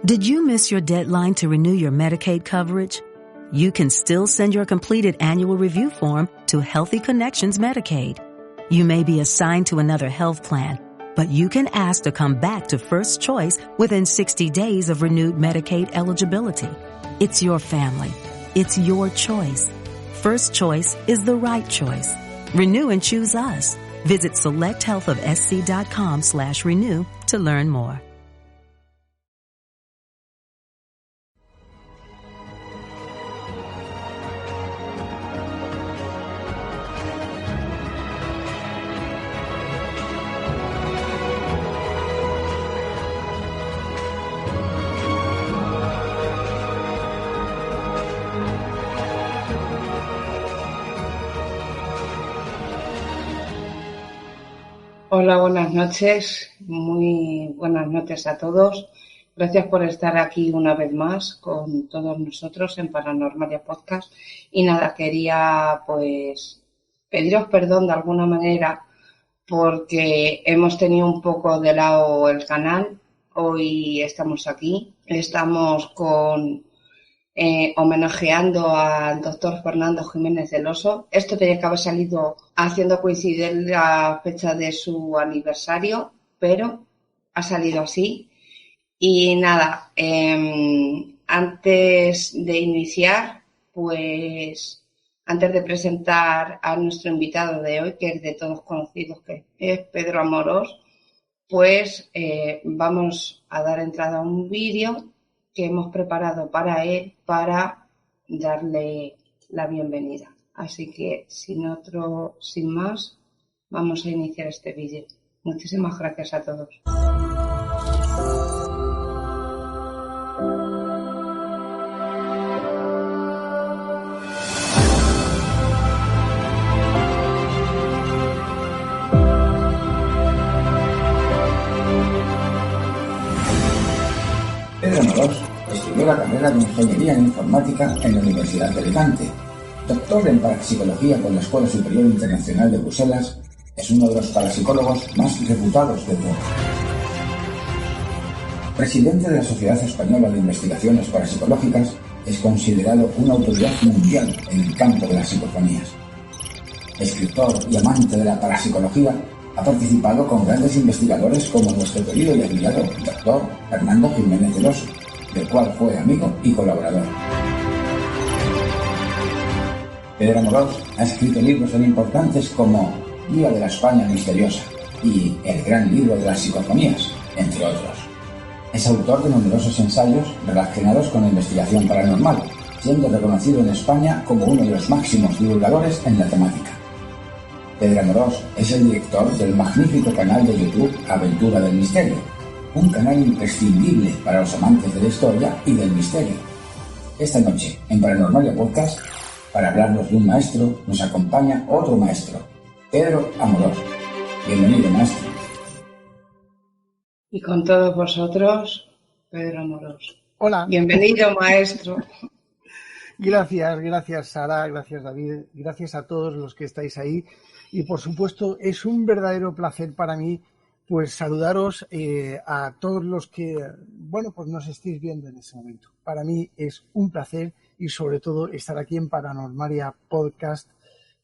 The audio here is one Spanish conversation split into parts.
Did you miss your deadline to renew your Medicaid coverage? You can still send your completed annual review form to Healthy Connections Medicaid. You may be assigned to another health plan, but you can ask to come back to First Choice within 60 days of renewed Medicaid eligibility. It's your family. It's your choice. First Choice is the right choice. Renew and choose us. Visit selecthealthofsc.com/renew to learn more. Hola, buenas noches. Muy buenas noches a todos. Gracias por estar aquí una vez más con todos nosotros en Paranormalia Podcast. Y nada, quería pues pediros perdón de alguna manera porque hemos tenido un poco de lado el canal. Hoy estamos aquí. Estamos homenajeando al doctor Fernando Jiménez del Oso. Esto tenía que haber salido haciendo coincidir la fecha de su aniversario, pero ha salido así. Y nada, antes de iniciar, pues antes de presentar a nuestro invitado de hoy, que es de todos conocidos, que es Pedro Amorós, pues vamos a dar entrada a un vídeo que hemos preparado para él para darle la bienvenida. Así que, sin más, vamos a iniciar este vídeo. Muchísimas gracias a todos. Pedro Amorós estudió la carrera de Ingeniería en Informática en la Universidad de Alicante. Doctor en Parapsicología por la Escuela Superior Internacional de Bruselas, es uno de los parapsicólogos más reputados del mundo. Presidente de la Sociedad Española de Investigaciones Parapsicológicas, es considerado una autoridad mundial en el campo de las psicofonías. Escritor y amante de la parapsicología, ha participado con grandes investigadores como nuestro querido y admirado doctor Fernando Jiménez del Oso, del cual fue amigo y colaborador. Pedro Amorós ha escrito libros tan importantes como Guía de la España Misteriosa y El Gran Libro de las Psicofonías, entre otros. Es autor de numerosos ensayos relacionados con la investigación paranormal, siendo reconocido en España como uno de los máximos divulgadores en la temática. Pedro Amorós es el director del magnífico canal de YouTube Aventura del Misterio, un canal imprescindible para los amantes de la historia y del misterio. Esta noche, en Paranormalia Podcast, para hablarnos de un maestro, nos acompaña otro maestro, Pedro Amorós. Bienvenido, maestro. Y con todos vosotros, Pedro Amorós. Hola. Bienvenido, maestro. Gracias Sara, gracias David, gracias a todos los que estáis ahí. Y por supuesto es un verdadero placer para mí pues saludaros a todos los que pues nos estéis viendo en este momento. Para mí es un placer y sobre todo estar aquí en Paranormalia Podcast,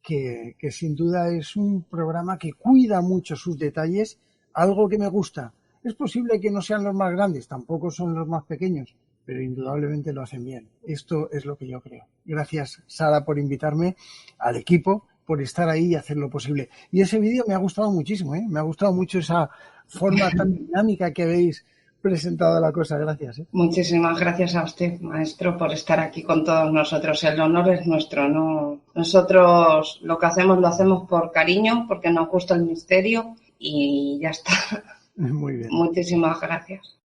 que sin duda es un programa que cuida mucho sus detalles, algo que me gusta. Es posible que no sean los más grandes, tampoco son los más pequeños, pero indudablemente lo hacen bien. Esto es lo que yo creo. Gracias, Sara, por invitarme, al equipo, por estar ahí y hacerlo posible. Y ese vídeo me ha gustado muchísimo, me ha gustado mucho esa forma tan dinámica que habéis presentado la cosa. Gracias. Muchísimas gracias a usted, maestro, por estar aquí con todos nosotros. El honor es nuestro, ¿no? Nosotros lo que hacemos lo hacemos por cariño, porque nos gusta el misterio y ya está. Muy bien. Muchísimas gracias.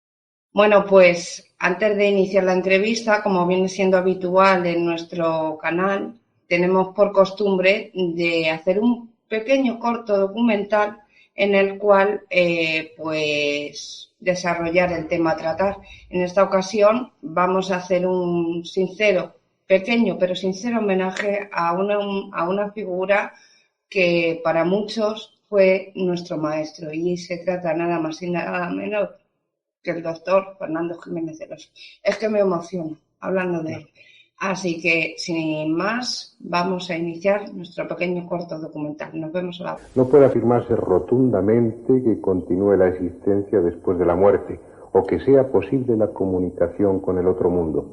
Bueno, pues antes de iniciar la entrevista, como viene siendo habitual en nuestro canal, tenemos por costumbre de hacer un pequeño corto documental en el cual pues desarrollar el tema a tratar. En esta ocasión vamos a hacer un pequeño pero sincero homenaje a una figura que para muchos fue nuestro maestro, y se trata nada más y nada menos que el doctor Fernando Jiménez del Oso. Es que me emociono hablando de él. Así que, sin más, vamos a iniciar nuestro pequeño corto documental. Nos vemos a la... No puede afirmarse rotundamente que continúe la existencia después de la muerte o que sea posible la comunicación con el otro mundo,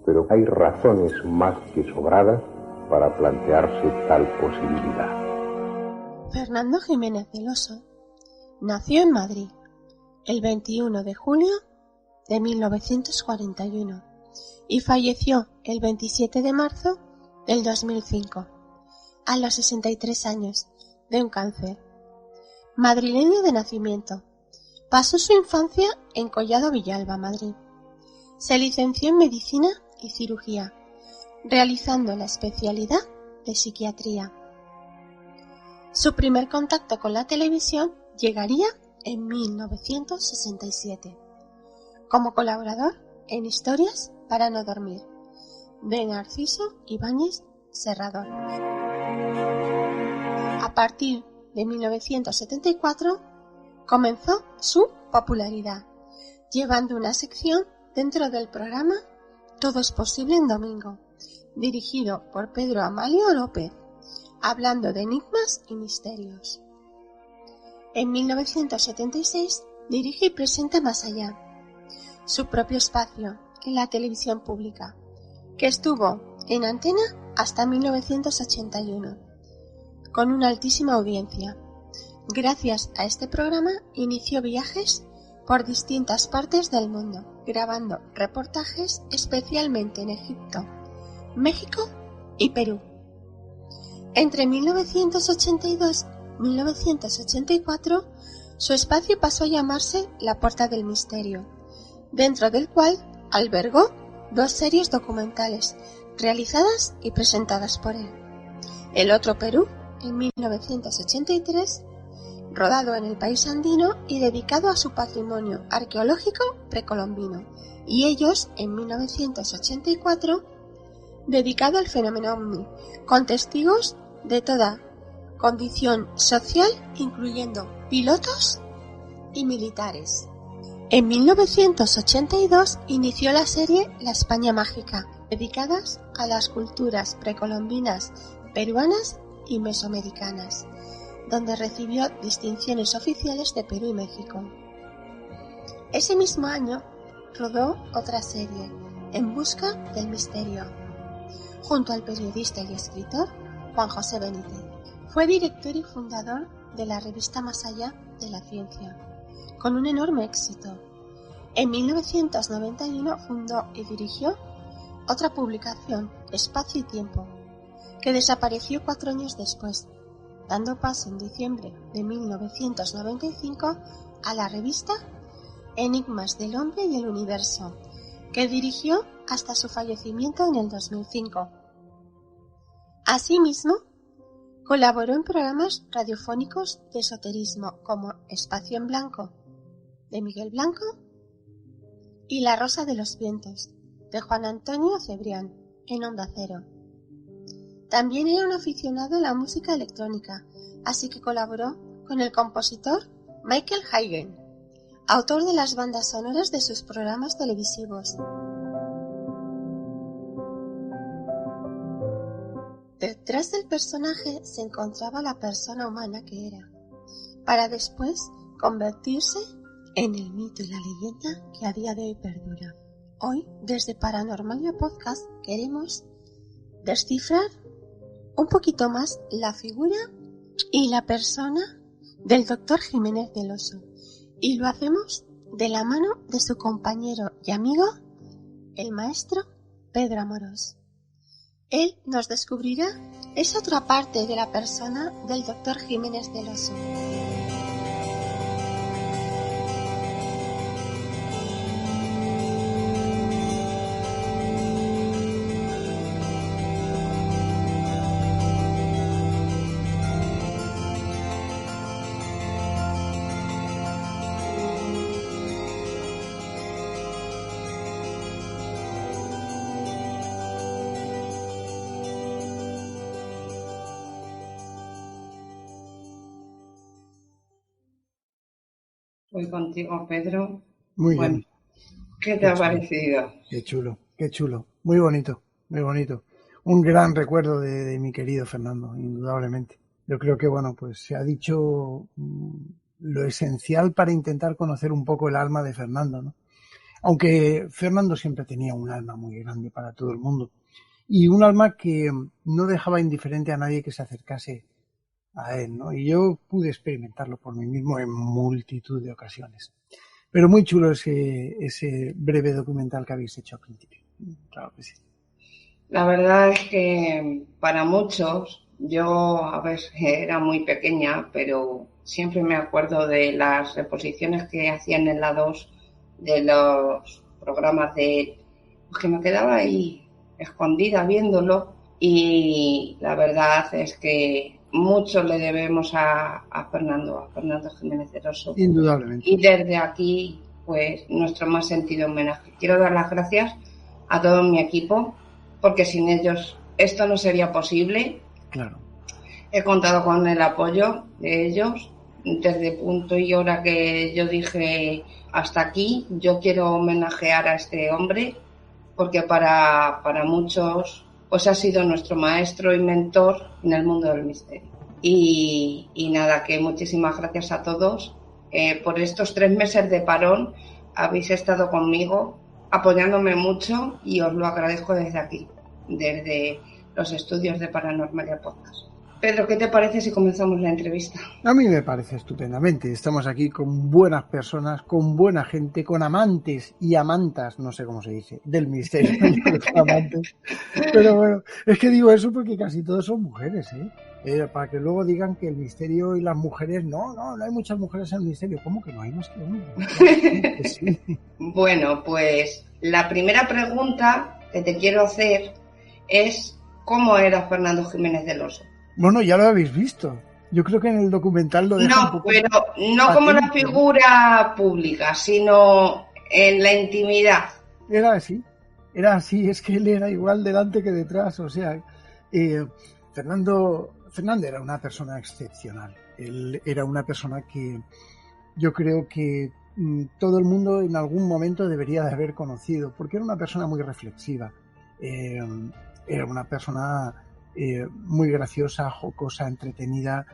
pero hay razones más que sobradas para plantearse tal posibilidad. Fernando Jiménez del Oso nació en Madrid el 21 de julio de 1941 y falleció el 27 de marzo del 2005, a los 63 años, de un cáncer. Madrileño de nacimiento, pasó su infancia en Collado Villalba, Madrid. Se licenció en Medicina y Cirugía, realizando la especialidad de Psiquiatría. Su primer contacto con la televisión llegaría en 1967, como colaborador en Historias para no dormir, de Narciso Ibáñez Serrador. A partir de 1974 comenzó su popularidad, llevando una sección dentro del programa Todo es posible en domingo, dirigido por Pedro Amalio López, hablando de enigmas y misterios. En 1976 dirige y presenta Más Allá, su propio espacio en la televisión pública, que estuvo en antena hasta 1981, con una altísima audiencia. Gracias a este programa inició viajes por distintas partes del mundo, grabando reportajes especialmente en Egipto, México y Perú. Entre 1982 y 1984, su espacio pasó a llamarse La Puerta del Misterio, dentro del cual albergó 2 series documentales realizadas y presentadas por él. El otro Perú, en 1983, rodado en el país andino y dedicado a su patrimonio arqueológico precolombino, y Ellos, en 1984, dedicado al fenómeno ovni, con testigos de toda condición social, incluyendo pilotos y militares. En 1982 inició la serie La España Mágica, dedicadas a las culturas precolombinas, peruanas y mesoamericanas, donde recibió distinciones oficiales de Perú y México. Ese mismo año rodó otra serie, En busca del misterio, junto al periodista y escritor Juan José Benítez. Fue director y fundador de la revista Más Allá de la Ciencia, con un enorme éxito. En 1991 fundó y dirigió otra publicación, Espacio y Tiempo, que desapareció 4 años después, dando paso en diciembre de 1995 a la revista Enigmas del Hombre y el Universo, que dirigió hasta su fallecimiento en el 2005. Asimismo, colaboró en programas radiofónicos de esoterismo como Espacio en Blanco, de Miguel Blanco, y La Rosa de los Vientos, de Juan Antonio Cebrián, en Onda Cero. También era un aficionado a la música electrónica, así que colaboró con el compositor Michael Haydn, autor de las bandas sonoras de sus programas televisivos. Detrás del personaje se encontraba la persona humana que era, para después convertirse en el mito y la leyenda que a día de hoy perdura. Hoy, desde Paranormalia Podcast, queremos descifrar un poquito más la figura y la persona del Dr. Jiménez del Oso, y lo hacemos de la mano de su compañero y amigo, el maestro Pedro Amorós. Él nos descubrirá esa otra parte de la persona del Dr. Jiménez del Oso. Voy contigo, Pedro. Muy Bueno, bien. ¿qué te ha parecido? Qué chulo. Muy bonito, muy bonito. Un gran recuerdo de mi querido Fernando, indudablemente. Yo creo que, bueno, pues se ha dicho lo esencial para intentar conocer un poco el alma de Fernando, ¿no? Aunque Fernando siempre tenía un alma muy grande para todo el mundo y un alma que no dejaba indiferente a nadie que se acercase a él, ¿no? Y yo pude experimentarlo por mí mismo en multitud de ocasiones. Pero muy chulo ese breve documental que habéis hecho al principio. Claro que sí. La verdad es que para muchos, yo a ver, era muy pequeña, pero siempre me acuerdo de las reposiciones que hacían en la 2 de los programas de él, pues que me quedaba ahí escondida viéndolo y la verdad es que mucho le debemos a Fernando Jiménez del Oso. Indudablemente. Y desde aquí, pues nuestro más sentido homenaje. Quiero dar las gracias a todo mi equipo, porque sin ellos esto no sería posible. Claro. He contado con el apoyo de ellos desde punto y hora que yo dije hasta aquí. Yo quiero homenajear a este hombre porque para muchos pues ha sido nuestro maestro y mentor en el mundo del misterio. Y nada, que muchísimas gracias a todos. Por estos 3 meses de parón habéis estado conmigo apoyándome mucho y os lo agradezco desde aquí, desde los estudios de Paranormalia Podcast. Pedro, ¿qué te parece si comenzamos la entrevista? A mí me parece estupendamente. Estamos aquí con buenas personas, con buena gente, con amantes y amantas, no sé cómo se dice, del misterio. Amantes. Pero bueno, es que digo eso porque casi todos son mujeres, ¿eh? Para que luego digan que el misterio y las mujeres, no hay muchas mujeres en el misterio. ¿Cómo que no hay más que hombres? Sí. Bueno, pues la primera pregunta que te quiero hacer es ¿cómo era Fernando Jiménez del Oso? Bueno, ya lo habéis visto. Yo creo que en el documental lo deja un poco... pero no como la figura pública, sino en la intimidad. Era así, es que él era igual delante que detrás, o sea, Fernando era una persona excepcional. Él era una persona que yo creo que todo el mundo en algún momento debería de haber conocido, porque era una persona muy reflexiva, era una persona muy graciosa, jocosa, entretenida,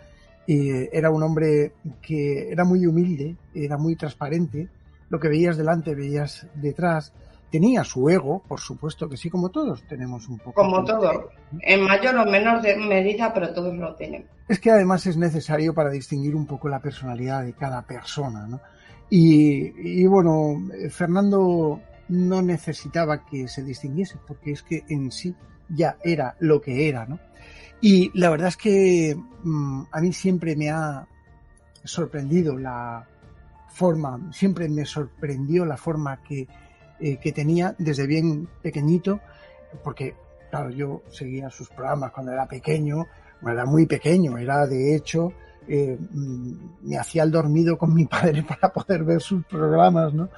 era un hombre que era muy humilde, era muy transparente, lo que veías delante veías detrás. Tenía su ego, por supuesto que sí, como todos tenemos un poco. Como todo, en mayor o menor medida, pero todos lo tenemos. Es que además es necesario para distinguir un poco la personalidad de cada persona, ¿no? Y bueno, Fernando no necesitaba que se distinguiese, porque es que en sí ya era lo que era, ¿no? Y la verdad es que a mí siempre me ha sorprendido siempre me sorprendió la forma que tenía desde bien pequeñito, porque claro, yo seguía sus programas cuando era pequeño, era muy pequeño, era de hecho, me hacía el dormido con mi padre para poder ver sus programas, ¿no?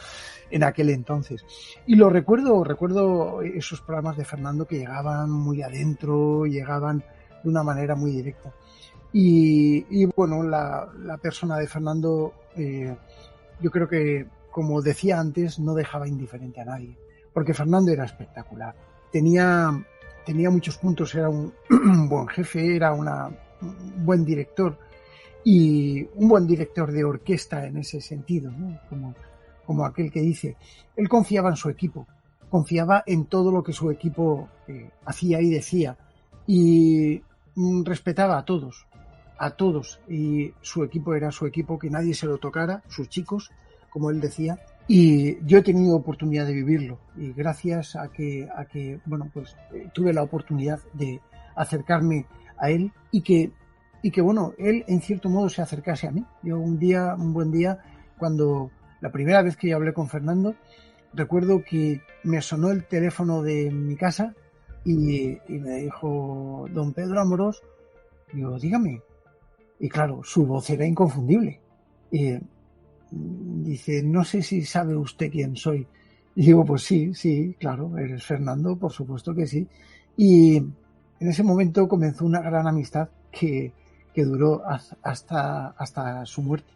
En aquel entonces. Y lo recuerdo esos programas de Fernando que llegaban muy adentro, llegaban de una manera muy directa. Y bueno, la persona de Fernando, yo creo que, como decía antes, no dejaba indiferente a nadie, porque Fernando era espectacular. Tenía muchos puntos, era un buen jefe, era un buen director, y un buen director de orquesta en ese sentido, ¿no? Como aquel que dice, él confiaba en su equipo, confiaba en todo lo que su equipo hacía y decía, y respetaba a todos, y su equipo era su equipo, que nadie se lo tocara, sus chicos, como él decía, y yo he tenido oportunidad de vivirlo, y gracias a que bueno, pues tuve la oportunidad de acercarme a él, y que bueno, él en cierto modo se acercase a mí. Yo un buen día, cuando la primera vez que yo hablé con Fernando, recuerdo que me sonó el teléfono de mi casa y me dijo, don Pedro Amorós, digo, dígame. Y claro, su voz era inconfundible. Dice, no sé si sabe usted quién soy. Y digo, pues sí, claro, eres Fernando, por supuesto que sí. Y en ese momento comenzó una gran amistad que duró hasta su muerte.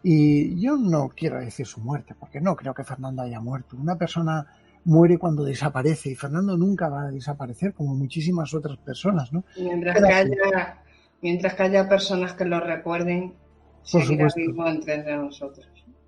Y yo no quiero decir su muerte, porque no creo que Fernando haya muerto. Una persona muere cuando desaparece y Fernando nunca va a desaparecer como muchísimas otras personas, ¿no? Mientras que haya personas que lo recuerden, seguirá vivo entre nosotros.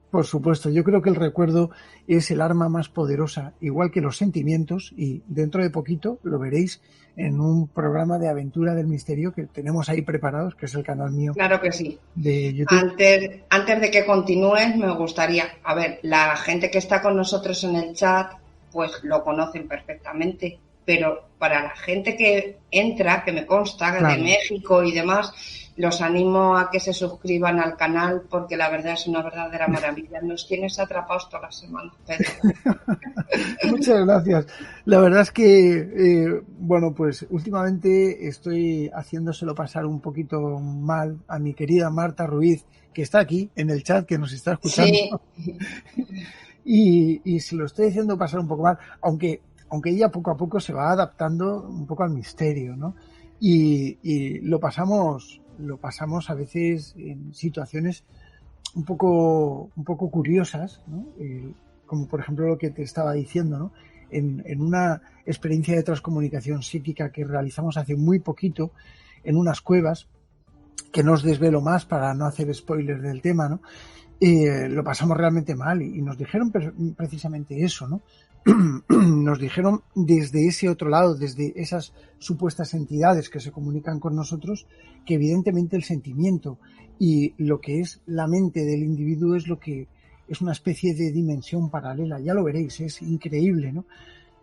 Por supuesto, yo creo que el recuerdo es el arma más poderosa, igual que los sentimientos, y dentro de poquito lo veréis en un programa de aventura del misterio que tenemos ahí preparados, que es el canal mío. Claro que sí. De YouTube. Antes de que continúes, me gustaría, a ver, la gente que está con nosotros en el chat, pues lo conocen perfectamente, pero para la gente que entra, que me consta, claro, de México y demás, los animo a que se suscriban al canal porque la verdad es una verdadera maravilla. Nos tienes atrapados toda la semana, Pedro. Muchas gracias. La verdad es que, bueno, pues últimamente estoy haciéndoselo pasar un poquito mal a mi querida Marta Ruiz, que está aquí en el chat, que nos está escuchando. Sí. Y se lo estoy haciendo pasar un poco mal, aunque ella poco a poco se va adaptando un poco al misterio, ¿no? Y lo pasamos a veces en situaciones un poco curiosas, ¿no? Como por ejemplo lo que te estaba diciendo, ¿no? En una experiencia de transcomunicación psíquica que realizamos hace muy poquito en unas cuevas, que no os desvelo más para no hacer spoilers del tema, ¿no? Lo pasamos realmente mal y nos dijeron precisamente eso, ¿no? Nos dijeron desde ese otro lado, desde esas supuestas entidades que se comunican con nosotros, que evidentemente el sentimiento y lo que es la mente del individuo es lo que es una especie de dimensión paralela. Ya lo veréis, es increíble, ¿no?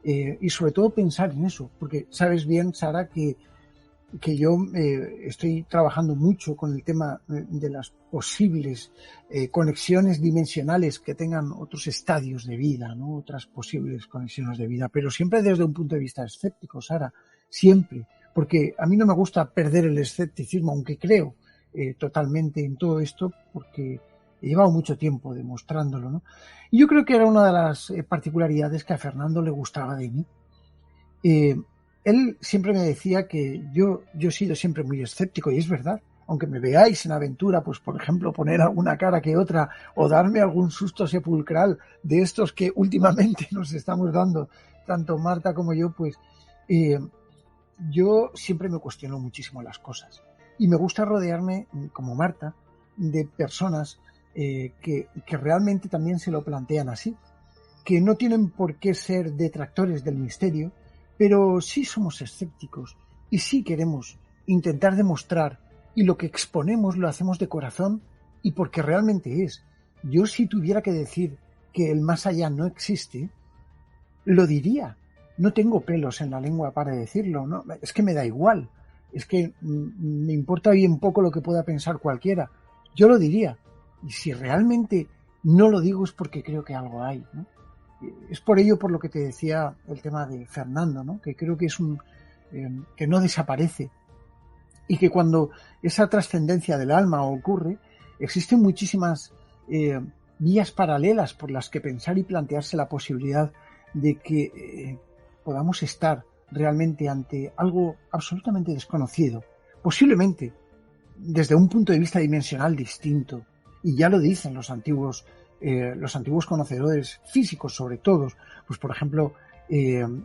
Y sobre todo pensar en eso, porque sabes bien, Sara, que yo estoy trabajando mucho con el tema de las posibles conexiones dimensionales que tengan otros estadios de vida, ¿no? Otras posibles conexiones de vida, pero siempre desde un punto de vista escéptico, Sara, siempre, porque a mí no me gusta perder el escepticismo, aunque creo totalmente en todo esto, porque he llevado mucho tiempo demostrándolo, ¿no? Y yo creo que era una de las particularidades que a Fernando le gustaba de mí. Él siempre me decía que yo he sido siempre muy escéptico, y es verdad. Aunque me veáis en aventura, pues por ejemplo poner alguna cara que otra o darme algún susto sepulcral de estos que últimamente nos estamos dando, tanto Marta como yo, pues yo siempre me cuestiono muchísimo las cosas. Y me gusta rodearme, como Marta, de personas que realmente también se lo plantean así, que no tienen por qué ser detractores del misterio, pero sí somos escépticos y sí queremos intentar demostrar, y lo que exponemos lo hacemos de corazón y porque realmente es. Yo si tuviera que decir que el más allá no existe, lo diría. No tengo pelos en la lengua para decirlo, ¿no? Es que me da igual. Es que me importa bien poco lo que pueda pensar cualquiera. Yo lo diría. Y si realmente no lo digo es porque creo que algo hay, ¿no? Es por ello por lo que te decía el tema de Fernando, ¿no? Que creo que es que no desaparece y que cuando esa trascendencia del alma ocurre, existen muchísimas vías paralelas por las que pensar y plantearse la posibilidad de que podamos estar realmente ante algo absolutamente desconocido, posiblemente desde un punto de vista dimensional distinto, y ya lo dicen los antiguos conocedores físicos, sobre todo, pues por ejemplo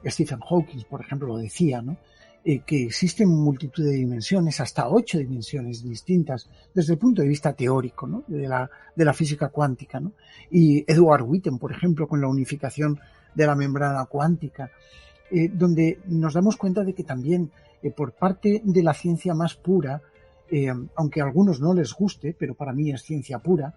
Stephen Hawking, por ejemplo, lo decía, ¿no? Que existen multitud de dimensiones, hasta 8 dimensiones distintas desde el punto de vista teórico, ¿no? de la física cuántica, ¿no? Y Edward Witten, por ejemplo, con la unificación de la membrana cuántica, donde nos damos cuenta de que también por parte de la ciencia más pura, aunque a algunos no les guste, pero para mí es ciencia pura,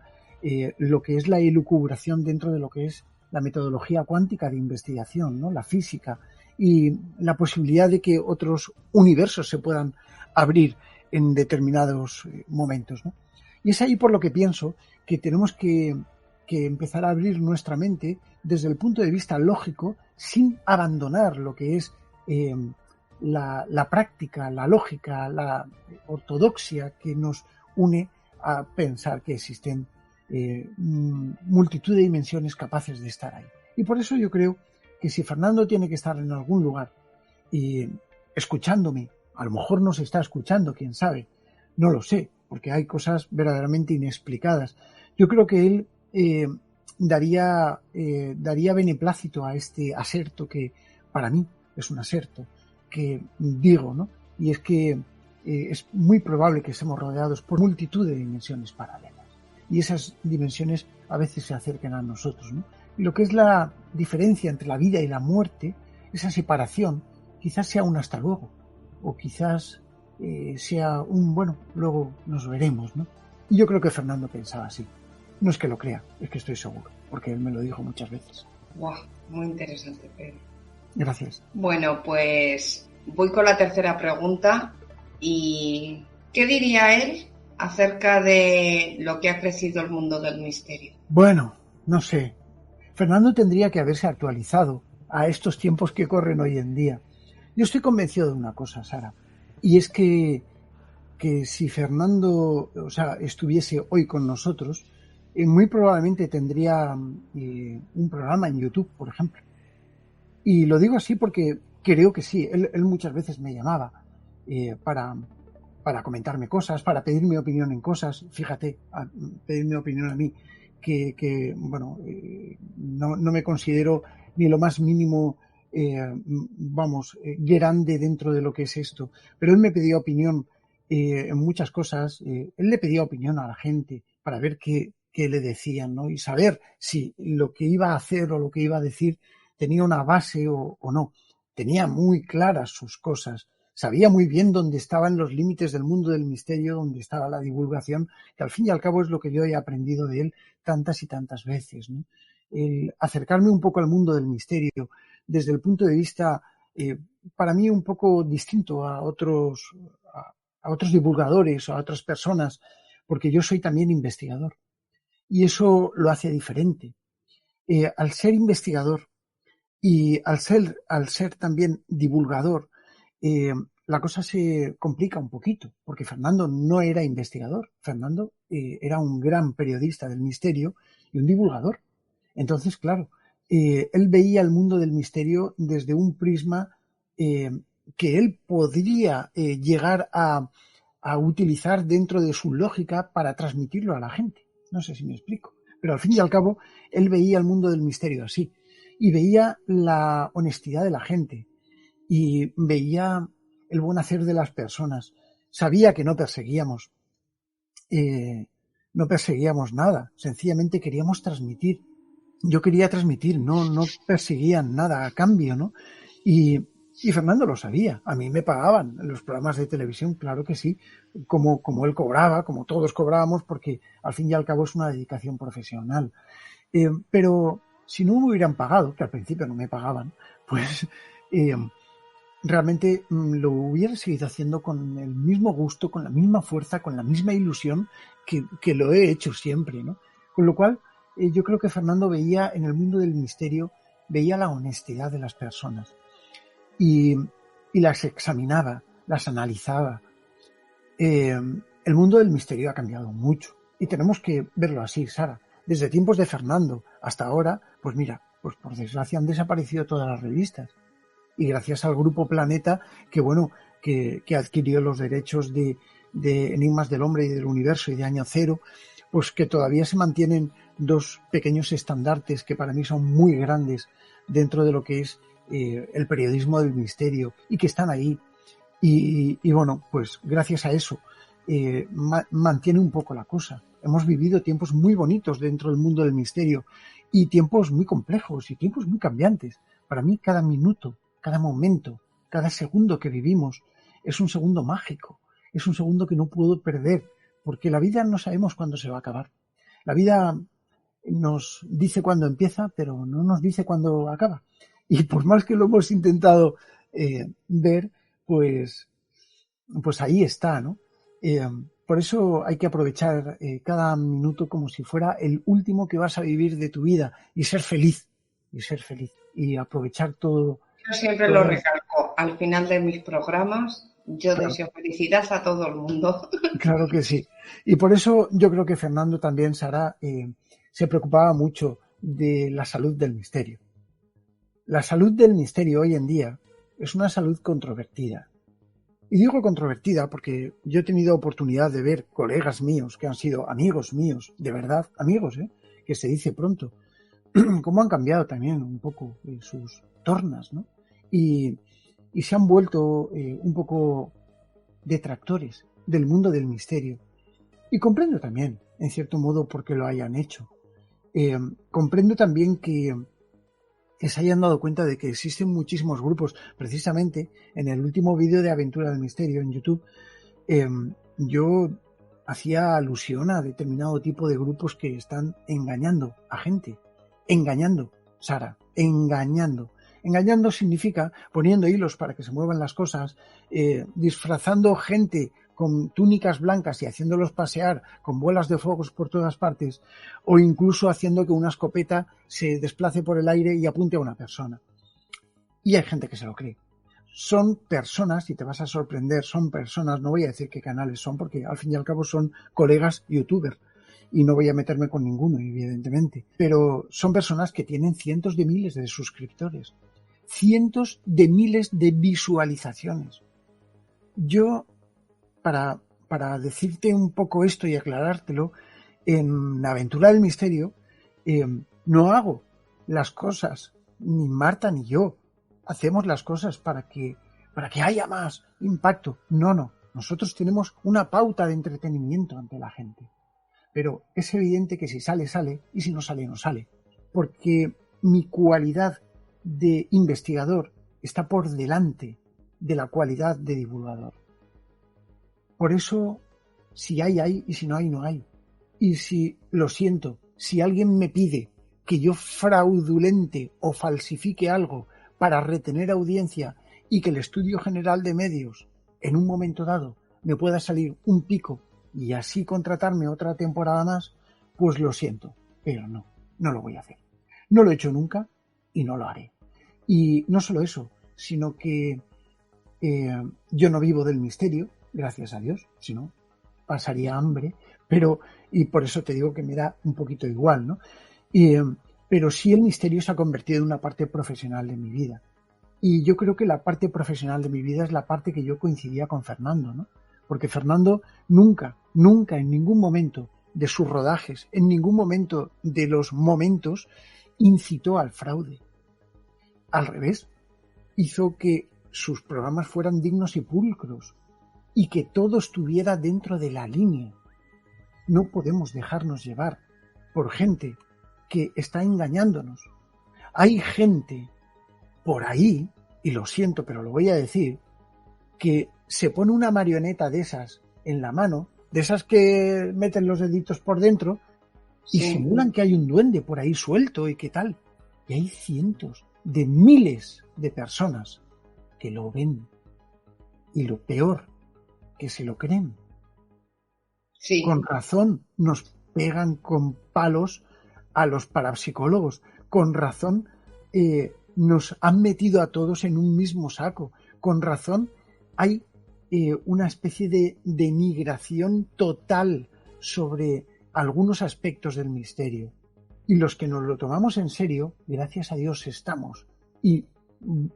lo que es la elucubración dentro de lo que es la metodología cuántica de investigación, ¿no? La física, y la posibilidad de que otros universos se puedan abrir en determinados momentos, ¿no? Y es ahí por lo que pienso que tenemos que empezar a abrir nuestra mente desde el punto de vista lógico, sin abandonar lo que es la práctica, la lógica, la ortodoxia que nos une a pensar que existen multitud de dimensiones capaces de estar ahí. Y por eso yo creo que si Fernando tiene que estar en algún lugar y escuchándome, a lo mejor nos está escuchando, quién sabe, no lo sé, porque hay cosas verdaderamente inexplicadas. Yo creo que él daría beneplácito a este aserto que para mí es un aserto que digo, ¿no? Y es que es muy probable que estemos rodeados por multitud de dimensiones paralelas. Y esas dimensiones a veces se acercan a nosotros, ¿no? Y lo que es la diferencia entre la vida y la muerte, esa separación, quizás sea un hasta luego, o quizás sea un, bueno, luego nos veremos, ¿no? Y yo creo que Fernando pensaba así. No es que lo crea, es que estoy seguro, porque él me lo dijo muchas veces. Wow, muy interesante, Pedro. Gracias. Bueno, pues voy con la tercera pregunta. ¿Y qué diría él acerca de lo que ha crecido el mundo del misterio? Bueno, no sé. Fernando tendría que haberse actualizado a estos tiempos que corren hoy en día. Yo estoy convencido de una cosa, Sara, y es que si Fernando, estuviese hoy con nosotros, muy probablemente tendría un programa en YouTube, por ejemplo. Y lo digo así porque creo que sí. Él muchas veces me llamaba para comentarme cosas, para pedirme opinión en cosas. Fíjate, pedirme opinión a mí, que no me considero ni lo más mínimo, grande dentro de lo que es esto. Pero él me pedía opinión en muchas cosas. Él le pedía opinión a la gente para ver qué le decían, ¿no? Y saber si lo que iba a hacer o lo que iba a decir tenía una base o no. Tenía muy claras sus cosas. Sabía muy bien dónde estaban los límites del mundo del misterio, dónde estaba la divulgación, que al fin y al cabo es lo que yo he aprendido de él tantas y tantas veces, ¿no? El acercarme un poco al mundo del misterio desde el punto de vista, para mí, un poco distinto a otros divulgadores o a otras personas, porque yo soy también investigador. Y eso lo hace diferente. Al ser investigador y al ser también divulgador, la cosa se complica un poquito, porque Fernando no era investigador. Fernando era un gran periodista del misterio y un divulgador. Entonces, claro, él veía el mundo del misterio desde un prisma que él podría llegar a utilizar dentro de su lógica para transmitirlo a la gente. No sé si me explico. Pero al fin y al cabo, él veía el mundo del misterio así. Y veía la honestidad de la gente. Y veía el buen hacer de las personas. Sabía que no perseguíamos nada. Sencillamente queríamos transmitir. Yo quería transmitir, no perseguían nada a cambio, ¿no? Y Fernando lo sabía. A mí me pagaban los programas de televisión, claro que sí, como él cobraba, como todos cobrábamos, porque al fin y al cabo es una dedicación profesional. Pero si no me hubieran pagado, que al principio no me pagaban, pues realmente lo hubiera seguido haciendo con el mismo gusto, con la misma fuerza, con la misma ilusión que lo he hecho siempre, ¿no? Con lo cual, yo creo que Fernando veía en el mundo del misterio, veía la honestidad de las personas y las examinaba, las analizaba. El mundo del misterio ha cambiado mucho y tenemos que verlo así, Sara. Desde tiempos de Fernando hasta ahora, pues mira, pues por desgracia han desaparecido todas las revistas. Y gracias al Grupo Planeta, que adquirió los derechos de Enigmas del Hombre y del Universo y de Año Cero, pues que todavía se mantienen dos pequeños estandartes que para mí son muy grandes dentro de lo que es el periodismo del misterio y que están ahí. Y bueno, pues gracias a eso mantiene un poco la cosa. Hemos vivido tiempos muy bonitos dentro del mundo del misterio y tiempos muy complejos y tiempos muy cambiantes. Para mí cada minuto, cada momento, cada segundo que vivimos es un segundo mágico, es un segundo que no puedo perder, porque la vida no sabemos cuándo se va a acabar. La vida nos dice cuándo empieza, pero no nos dice cuándo acaba. Y por más que lo hemos intentado ver, pues ahí está, ¿no? Por eso hay que aprovechar cada minuto como si fuera el último que vas a vivir de tu vida y ser feliz, y aprovechar todo. Yo siempre lo recalco, al final de mis programas, yo deseo felicidad a todo el mundo. Claro que sí. Y por eso yo creo que Fernando también, Sara, se preocupaba mucho de la salud del misterio. La salud del misterio hoy en día es una salud controvertida. Y digo controvertida porque yo he tenido oportunidad de ver colegas míos que han sido amigos míos, de verdad, amigos, que se dice pronto, cómo han cambiado también un poco sus tornas, ¿no? Y se han vuelto un poco detractores del mundo del misterio. Y comprendo también, en cierto modo, por qué lo hayan hecho. Comprendo también que se hayan dado cuenta de que existen muchísimos grupos. Precisamente en el último vídeo de Aventura del Misterio en YouTube, yo hacía alusión a determinado tipo de grupos que están engañando a gente. Engañando, Sara, engañando. Engañando significa poniendo hilos para que se muevan las cosas, disfrazando gente con túnicas blancas y haciéndolos pasear con bolas de fuegos por todas partes, o incluso haciendo que una escopeta se desplace por el aire y apunte a una persona. Y hay gente que se lo cree. Son personas, y te vas a sorprender, son personas, no voy a decir qué canales son, porque al fin y al cabo son colegas youtubers, y no voy a meterme con ninguno, evidentemente, pero son personas que tienen cientos de miles de suscriptores, cientos de miles de visualizaciones. Yo, para decirte un poco esto y aclarártelo, en Aventura del Misterio no hago las cosas, ni Marta ni yo hacemos las cosas para que haya más impacto. No. Nosotros tenemos una pauta de entretenimiento ante la gente. Pero es evidente que si sale, sale, y si no sale, no sale. Porque mi cualidad de investigador está por delante de la cualidad de divulgador. Por eso, si hay, y si no hay, no hay. Y si, lo siento, si alguien me pide que yo fraudulente o falsifique algo para retener audiencia y que el Estudio General de Medios, en un momento dado, me pueda salir un pico y así contratarme otra temporada más, pues lo siento, pero no lo voy a hacer. No lo he hecho nunca y no lo haré. Y no solo eso, sino que yo no vivo del misterio, gracias a Dios, si no pasaría hambre, y por eso te digo que me da un poquito igual, ¿no? Pero sí el misterio se ha convertido en una parte profesional de mi vida. Y yo creo que la parte profesional de mi vida es la parte que yo coincidía con Fernando, ¿no? Porque Fernando nunca, en ningún momento de sus rodajes, en ningún momento de los momentos, incitó al fraude. Al revés, hizo que sus programas fueran dignos y pulcros y que todo estuviera dentro de la línea. No podemos dejarnos llevar por gente que está engañándonos. Hay gente por ahí, y lo siento, pero lo voy a decir, que se pone una marioneta de esas en la mano, de esas que meten los deditos por dentro y simulan que hay un duende por ahí suelto y qué tal. Y hay cientos de miles de personas que lo ven. Y lo peor, que se lo creen. Sí. Con razón nos pegan con palos a los parapsicólogos. Con razón nos han metido a todos en un mismo saco. Con razón hay una especie de denigración total sobre algunos aspectos del misterio. Y los que nos lo tomamos en serio, gracias a Dios estamos y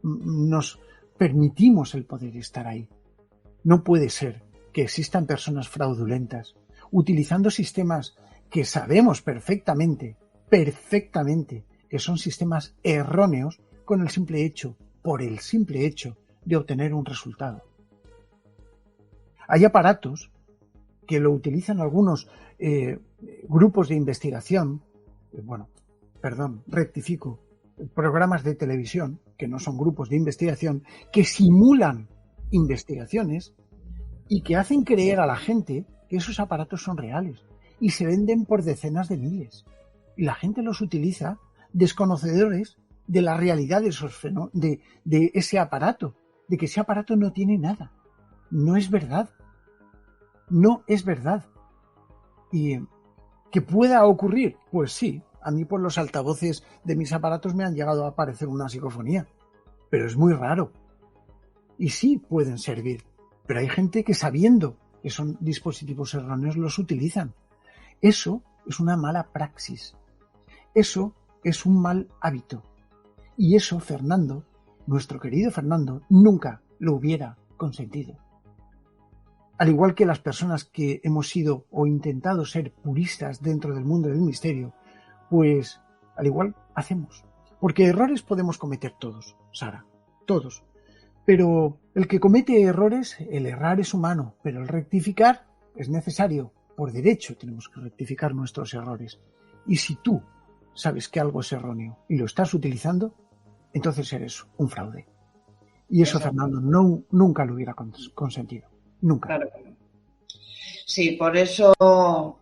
nos permitimos el poder estar ahí. No puede ser que existan personas fraudulentas utilizando sistemas que sabemos perfectamente, que son sistemas erróneos por el simple hecho de obtener un resultado. Hay aparatos que lo utilizan algunos grupos de investigación, programas de televisión, que no son grupos de investigación, que simulan investigaciones y que hacen creer a la gente que esos aparatos son reales y se venden por decenas de miles. Y la gente los utiliza desconocedores de la realidad de ese aparato, de que ese aparato no tiene nada. No es verdad. No es verdad. ¿Y que pueda ocurrir? Pues sí, a mí por los altavoces de mis aparatos me han llegado a aparecer una psicofonía, pero es muy raro. Y sí pueden servir, pero hay gente que sabiendo que son dispositivos erróneos los utilizan. Eso es una mala praxis. Eso es un mal hábito. Y eso Fernando, nuestro querido Fernando, nunca lo hubiera consentido. al igual que las personas que hemos sido o intentado ser puristas dentro del mundo del misterio, pues al igual hacemos. Porque errores podemos cometer todos, Sara, todos. Pero el que comete errores, el errar es humano, pero el rectificar es necesario. Por derecho tenemos que rectificar nuestros errores. Y si tú sabes que algo es erróneo y lo estás utilizando, entonces eres un fraude. Y eso Fernando nunca lo hubiera consentido. Nunca. Claro. Sí, por eso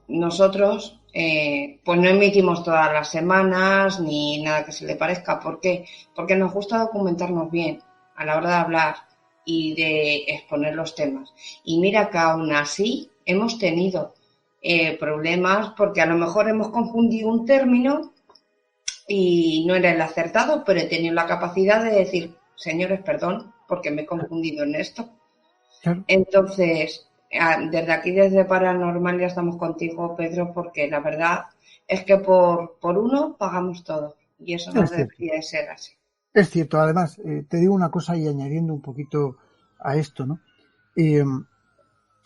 nosotros pues no emitimos todas las semanas ni nada que se le parezca. ¿Por qué? Porque nos gusta documentarnos bien a la hora de hablar y de exponer los temas. Y mira que aún así hemos tenido problemas porque a lo mejor hemos confundido un término y no era el acertado, pero he tenido la capacidad de decir, señores, perdón, porque me he confundido en esto. Claro. Entonces, desde aquí, desde Paranormal, ya estamos contigo, Pedro, porque la verdad es que por uno pagamos todo y eso no debería ser así. Es cierto, además, te digo una cosa y añadiendo un poquito a esto, ¿no?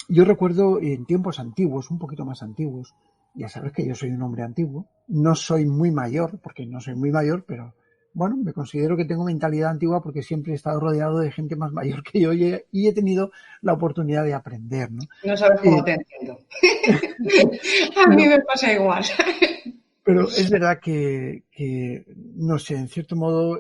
Yo recuerdo en tiempos antiguos, un poquito más antiguos, ya sabes que yo soy un hombre antiguo, no soy muy mayor, porque no soy muy mayor, pero bueno, me considero que tengo mentalidad antigua porque siempre he estado rodeado de gente más mayor que yo y he tenido la oportunidad de aprender, ¿no? No sabes cómo te entiendo. A mí me pasa igual. Pero es verdad que no sé, en cierto modo,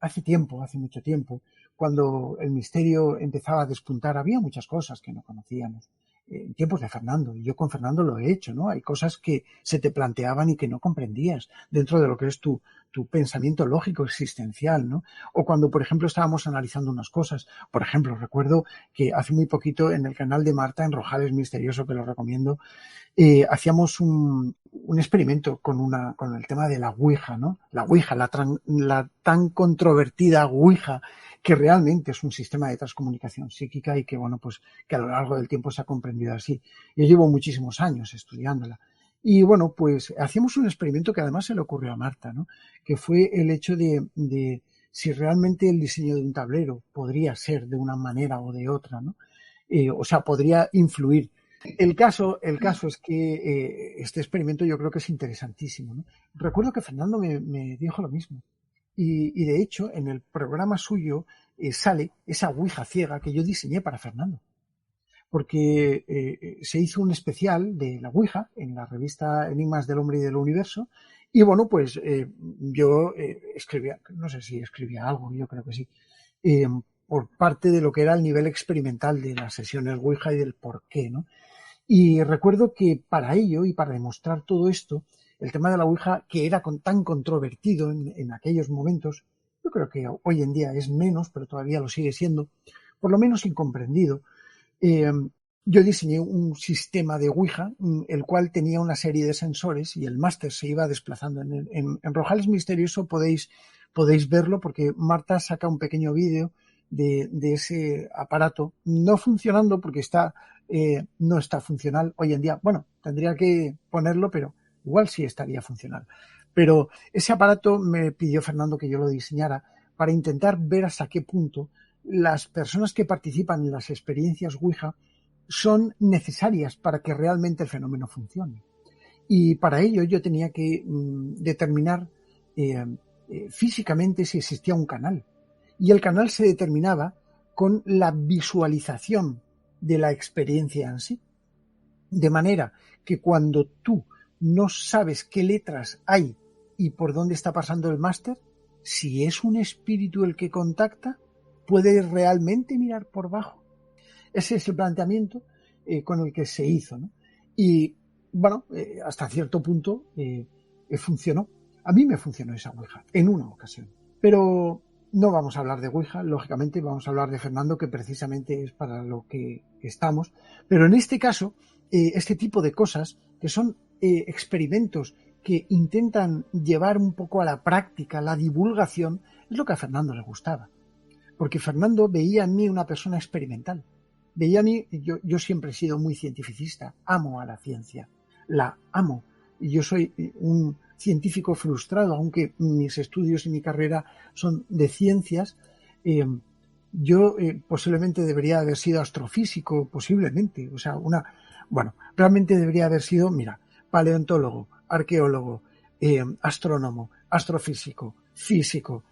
hace mucho tiempo, cuando el misterio empezaba a despuntar, había muchas cosas que no conocíamos. En tiempos de Fernando, y yo con Fernando lo he hecho, ¿no? Hay cosas que se te planteaban y que no comprendías dentro de lo que es tu pensamiento lógico existencial, ¿no? O cuando, por ejemplo, estábamos analizando unas cosas. Por ejemplo, recuerdo que hace muy poquito en el canal de Marta, en Rojales Misterioso, que lo recomiendo, hacíamos un experimento con el tema de la Ouija, ¿no? La Ouija, la tan controvertida Ouija, que realmente es un sistema de transcomunicación psíquica y que, bueno, pues que a lo largo del tiempo se ha comprendido así. Yo llevo muchísimos años estudiándola. Y bueno, pues hacíamos un experimento que además se le ocurrió a Marta, ¿no? Que fue el hecho de si realmente el diseño de un tablero podría ser de una manera o de otra, ¿no? O sea, podría influir. El caso es que este experimento yo creo que es interesantísimo, ¿no? Recuerdo que Fernando me dijo lo mismo. Y de hecho, en el programa suyo sale esa Ouija ciega que yo diseñé para Fernando. Porque se hizo un especial de la Ouija en la revista Enigmas del Hombre y del Universo. Y bueno, pues yo escribía, no sé si escribía algo, yo creo que sí, por parte de lo que era el nivel experimental de las sesiones Ouija y del por qué, ¿no? Y recuerdo que para ello y para demostrar todo esto, el tema de la Ouija, que era tan controvertido en aquellos momentos, yo creo que hoy en día es menos, pero todavía lo sigue siendo, por lo menos incomprendido. Yo diseñé un sistema de Ouija, el cual tenía una serie de sensores y el máster se iba desplazando. En Rojales Misterioso podéis verlo porque Marta saca un pequeño vídeo de ese aparato, no funcionando porque no está funcional hoy en día. Bueno, tendría que ponerlo, pero igual sí estaría funcional. Pero ese aparato me pidió Fernando que yo lo diseñara para intentar ver hasta qué punto las personas que participan en las experiencias Ouija son necesarias para que realmente el fenómeno funcione. Y para ello yo tenía que determinar físicamente si existía un canal. Y el canal se determinaba con la visualización de la experiencia en sí. De manera que cuando tú no sabes qué letras hay y por dónde está pasando el máster, si es un espíritu el que contacta, puedes realmente mirar por bajo. Ese es el planteamiento con el que se hizo, ¿no? Y bueno, hasta cierto punto funcionó. A mí me funcionó esa Ouija en una ocasión. Pero no vamos a hablar de Ouija, lógicamente vamos a hablar de Fernando, que precisamente es para lo que estamos. Pero en este caso, este tipo de cosas, que son experimentos que intentan llevar un poco a la práctica, la divulgación, es lo que a Fernando le gustaba. Porque Fernando veía en mí una persona experimental. Veía en mí, yo siempre he sido muy cientificista, amo a la ciencia, la amo. Y yo soy un científico frustrado, aunque mis estudios y mi carrera son de ciencias, Yo posiblemente debería haber sido astrofísico, posiblemente. O sea, realmente debería haber sido, mira, paleontólogo, arqueólogo, astrónomo, astrofísico, físico,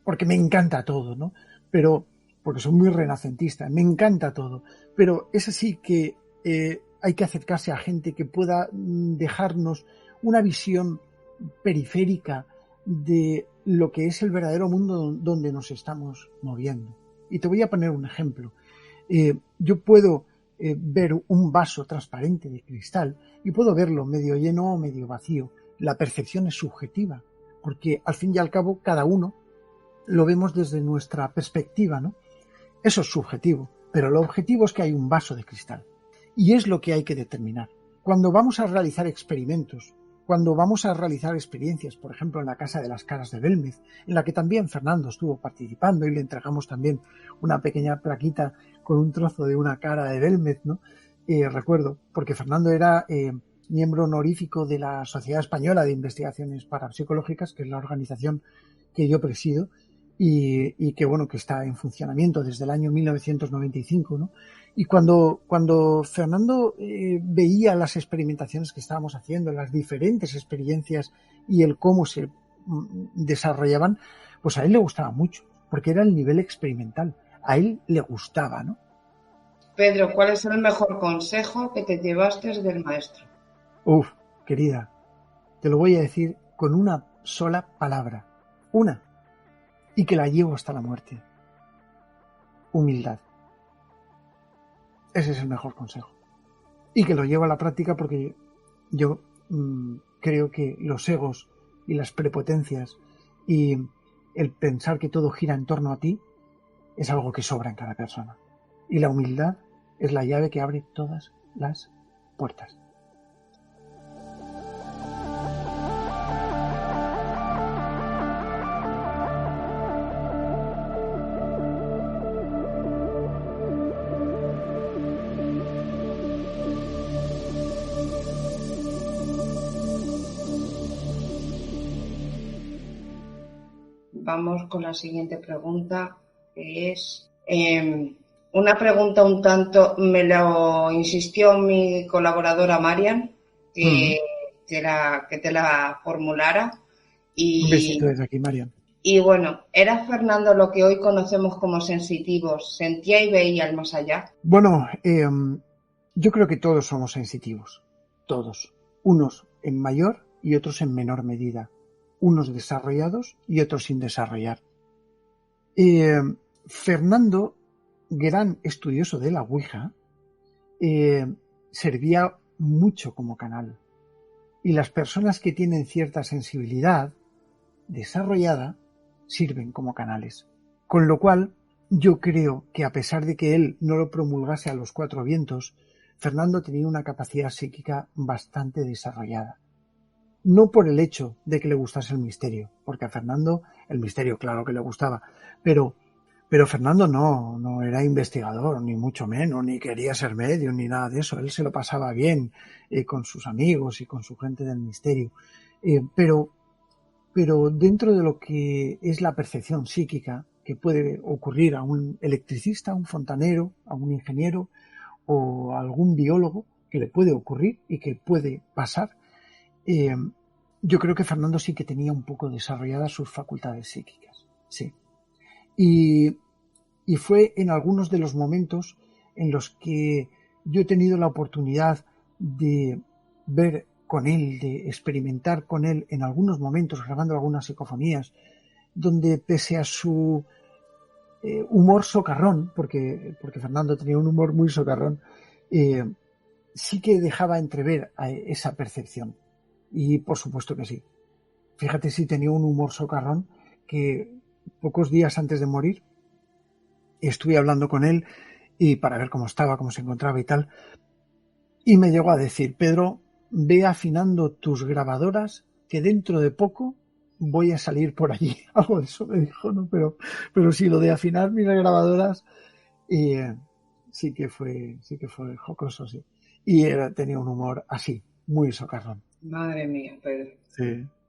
porque me encanta todo, ¿no? Pero, porque soy muy renacentista, me encanta todo. Pero es así que hay que acercarse a gente que pueda dejarnos una visión periférica de lo que es el verdadero mundo donde nos estamos moviendo. Y te voy a poner un ejemplo. Yo puedo ver un vaso transparente de cristal y puedo verlo medio lleno o medio vacío. La percepción es subjetiva, porque al fin y al cabo cada uno lo vemos desde nuestra perspectiva, ¿no? Eso es subjetivo, pero lo objetivo es que hay un vaso de cristal. Y es lo que hay que determinar. Cuando vamos a realizar experimentos, cuando vamos a realizar experiencias, por ejemplo, en la Casa de las Caras de Belmez, en la que también Fernando estuvo participando y le entregamos también una pequeña plaquita con un trozo de una cara de Belmez, ¿no? Recuerdo, porque Fernando era miembro honorífico de la Sociedad Española de Investigaciones Parapsicológicas, que es la organización que yo presido, y que bueno, que está en funcionamiento desde el año 1995, ¿no? Y cuando Fernando veía las experimentaciones que estábamos haciendo, las diferentes experiencias y el cómo se desarrollaban, pues a él le gustaba mucho, porque era el nivel experimental. A él le gustaba, ¿no? Pedro, ¿cuál es el mejor consejo que te llevaste del maestro? Uf, querida, te lo voy a decir con una sola palabra. Una. Y que la llevo hasta la muerte. Humildad. Ese es el mejor consejo. Y que lo llevo a la práctica porque yo creo que los egos y las prepotencias y el pensar que todo gira en torno a ti es algo que sobra en cada persona. Y la humildad es la llave que abre todas las puertas. Vamos con la siguiente pregunta, que es una pregunta un tanto, me lo insistió mi colaboradora Marian, que te la formulara. Un besito desde aquí, Marian. Y bueno, ¿era Fernando lo que hoy conocemos como sensitivos? ¿Sentía y veía el más allá? Bueno, yo creo que todos somos sensitivos, todos. Unos en mayor y otros en menor medida. Unos desarrollados y otros sin desarrollar. Fernando, gran estudioso de la Ouija, servía mucho como canal. Y las personas que tienen cierta sensibilidad desarrollada sirven como canales. Con lo cual, yo creo que a pesar de que él no lo promulgase a los cuatro vientos, Fernando tenía una capacidad psíquica bastante desarrollada. No por el hecho de que le gustase el misterio, porque a Fernando el misterio claro que le gustaba, pero Fernando no era investigador, ni mucho menos, ni quería ser medio, ni nada de eso. Él se lo pasaba bien con sus amigos y con su gente del misterio. Pero dentro de lo que es la percepción psíquica que puede ocurrir a un electricista, a un fontanero, a un ingeniero o a algún biólogo, que le puede ocurrir y que puede pasar, yo creo que Fernando sí que tenía un poco desarrolladas sus facultades psíquicas, sí. Y fue en algunos de los momentos en los que yo he tenido la oportunidad de ver con él, de experimentar con él en algunos momentos, grabando algunas psicofonías, donde pese a su humor socarrón, porque Fernando tenía un humor muy socarrón, sí que dejaba entrever a esa percepción. Y por supuesto que sí. Fíjate si tenía un humor socarrón que pocos días antes de morir estuve hablando con él y para ver cómo estaba, cómo se encontraba y tal. Y me llegó a decir: Pedro, ve afinando tus grabadoras que dentro de poco voy a salir por allí. Algo de eso me dijo, ¿no? Pero sí, lo de afinar mis grabadoras sí que fue jocoso, sí. Y tenía un humor así, muy socarrón. Madre mía, Pedro.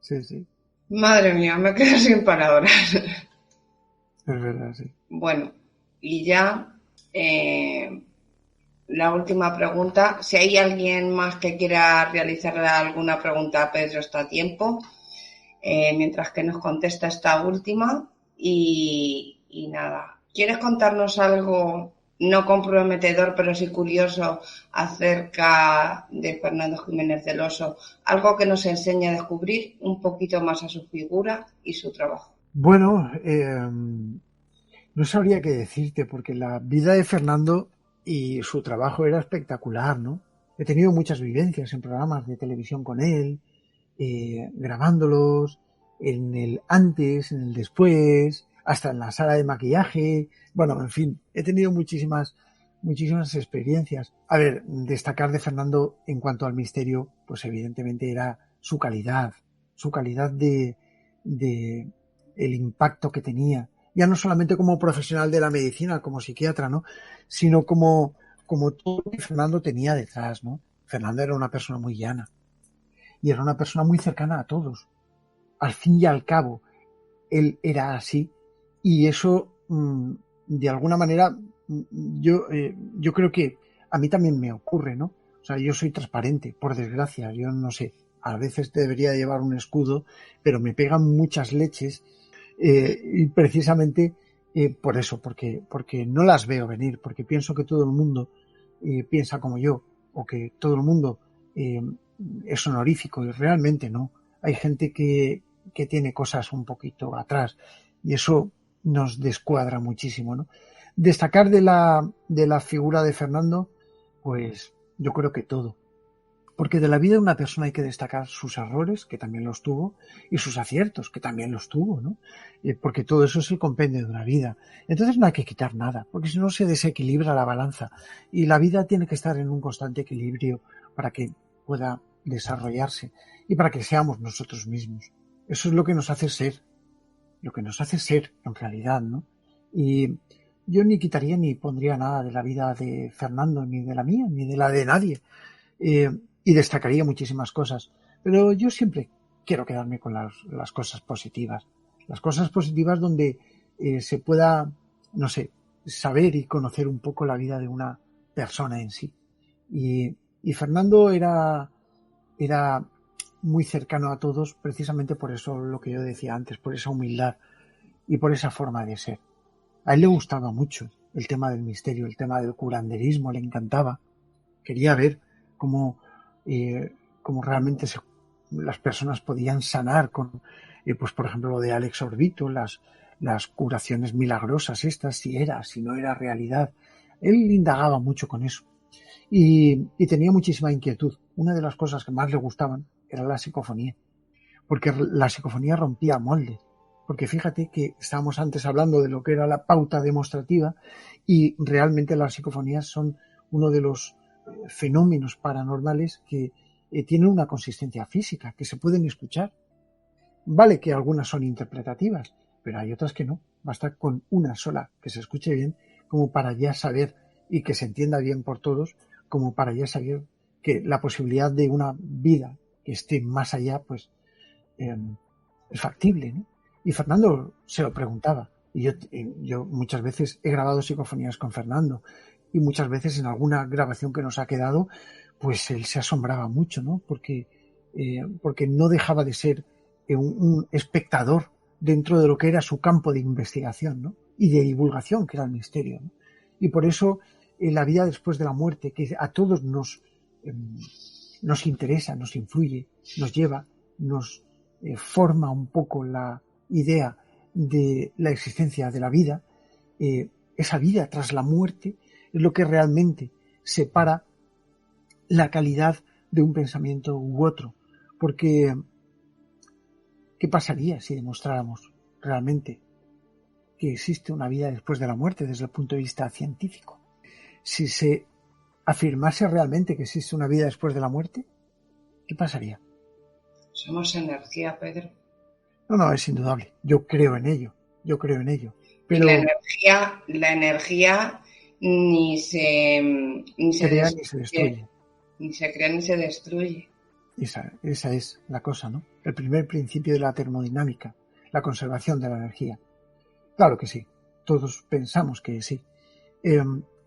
Sí. Madre mía, me quedo sin palabras. Es verdad, sí. Bueno, Y ya la última pregunta, si hay alguien más que quiera realizarle alguna pregunta a Pedro, está a tiempo, mientras que nos contesta esta última. Y nada, ¿quieres contarnos algo no comprometedor, pero sí curioso, acerca de Fernando Jiménez del Oso? Algo que nos enseñe a descubrir un poquito más a su figura y su trabajo. Bueno, no sabría qué decirte, porque la vida de Fernando y su trabajo era espectacular, ¿no? He tenido muchas vivencias en programas de televisión con él, grabándolos, en el antes, en el después, hasta en la sala de maquillaje. Bueno, en fin, he tenido muchísimas experiencias. A ver, destacar de Fernando en cuanto al misterio, pues evidentemente era su calidad de el impacto que tenía, ya no solamente como profesional de la medicina, como psiquiatra, ¿no? Sino como todo lo que Fernando tenía detrás, ¿no? Fernando era una persona muy llana y era una persona muy cercana a todos. Al fin y al cabo, él era así, y eso, de alguna manera, yo creo que a mí también me ocurre, ¿no? O sea, yo soy transparente, por desgracia, yo no sé, a veces debería llevar un escudo, pero me pegan muchas leches, y precisamente por eso, porque no las veo venir, porque pienso que todo el mundo piensa como yo, o que todo el mundo es honorífico, y realmente no. Hay gente que tiene cosas un poquito atrás, y eso nos descuadra muchísimo, ¿no? Destacar de la figura de Fernando, pues yo creo que todo. Porque de la vida de una persona hay que destacar sus errores, que también los tuvo, y sus aciertos, que también los tuvo, ¿no? Porque todo eso es el compendio de una vida. Entonces no hay que quitar nada, porque si no se desequilibra la balanza. Y la vida tiene que estar en un constante equilibrio para que pueda desarrollarse y para que seamos nosotros mismos. Eso es lo que nos hace ser en realidad, ¿no? Y yo ni quitaría ni pondría nada de la vida de Fernando, ni de la mía, ni de la de nadie. Y destacaría muchísimas cosas, pero yo siempre quiero quedarme con las cosas positivas. Las cosas positivas donde se pueda, no sé, saber y conocer un poco la vida de una persona en sí. Y Fernando era muy cercano a todos, precisamente por eso lo que yo decía antes, por esa humildad y por esa forma de ser. A él le gustaba mucho el tema del misterio, el tema del curanderismo, le encantaba. Quería ver cómo realmente las personas podían sanar con, pues por ejemplo, lo de Alex Orbito, las curaciones milagrosas estas, si no era realidad. Él indagaba mucho con eso y tenía muchísima inquietud. Una de las cosas que más le gustaban era la psicofonía, porque la psicofonía rompía moldes. Porque fíjate que estábamos antes hablando de lo que era la pauta demostrativa, y realmente las psicofonías son uno de los fenómenos paranormales que tienen una consistencia física, que se pueden escuchar. Vale que algunas son interpretativas, pero hay otras que no. Basta con una sola que se escuche bien como para ya saber, y que se entienda bien por todos, como para ya saber que la posibilidad de una vida que esté más allá, pues es factible, ¿no? Y Fernando se lo preguntaba. Y yo muchas veces he grabado psicofonías con Fernando, y muchas veces en alguna grabación que nos ha quedado, pues él se asombraba mucho, ¿no? Porque no dejaba de ser un espectador dentro de lo que era su campo de investigación, ¿no? Y de divulgación, que era el misterio, ¿no? Y por eso la vida después de la muerte, que a todos nos interesa, nos influye, nos lleva, nos forma un poco la idea de la existencia de la vida, esa vida tras la muerte es lo que realmente separa la calidad de un pensamiento u otro. Porque ¿qué pasaría si demostráramos realmente que existe una vida después de la muerte desde el punto de vista científico? Si se afirmase realmente que existe una vida después de la muerte, ¿qué pasaría? Somos energía, Pedro. No, es indudable. Yo creo en ello. Pero Y la energía ni se crea ni se destruye. Ni se crea ni se destruye. Esa es la cosa, ¿no? El primer principio de la termodinámica, la conservación de la energía. Claro que sí. todos pensamos que sí.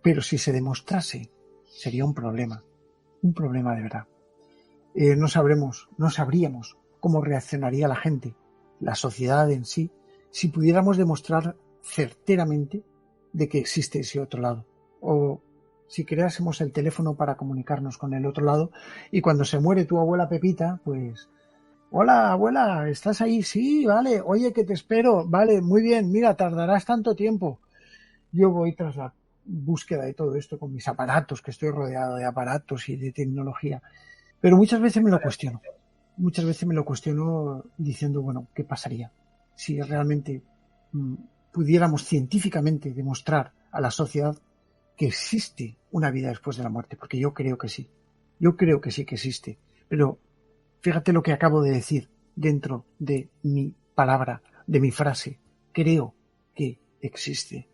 Pero si se demostrase, sería un problema de verdad. No sabríamos cómo reaccionaría la gente, la sociedad en sí, si pudiéramos demostrar certeramente de que existe ese otro lado. O si creásemos el teléfono para comunicarnos con el otro lado y cuando se muere tu abuela Pepita, pues... Hola, abuela, ¿estás ahí? Sí, vale. Oye, que te espero. Vale, muy bien. Mira, tardarás tanto tiempo. Yo voy tras la búsqueda de todo esto con mis aparatos, que estoy rodeado de aparatos y de tecnología. Pero muchas veces me lo cuestiono. Muchas veces me lo cuestiono diciendo, bueno, ¿qué pasaría si realmente pudiéramos científicamente demostrar a la sociedad que existe una vida después de la muerte? Porque yo creo que sí. Yo creo que sí que existe. Pero fíjate lo que acabo de decir dentro de mi palabra, de mi frase. Creo que existe.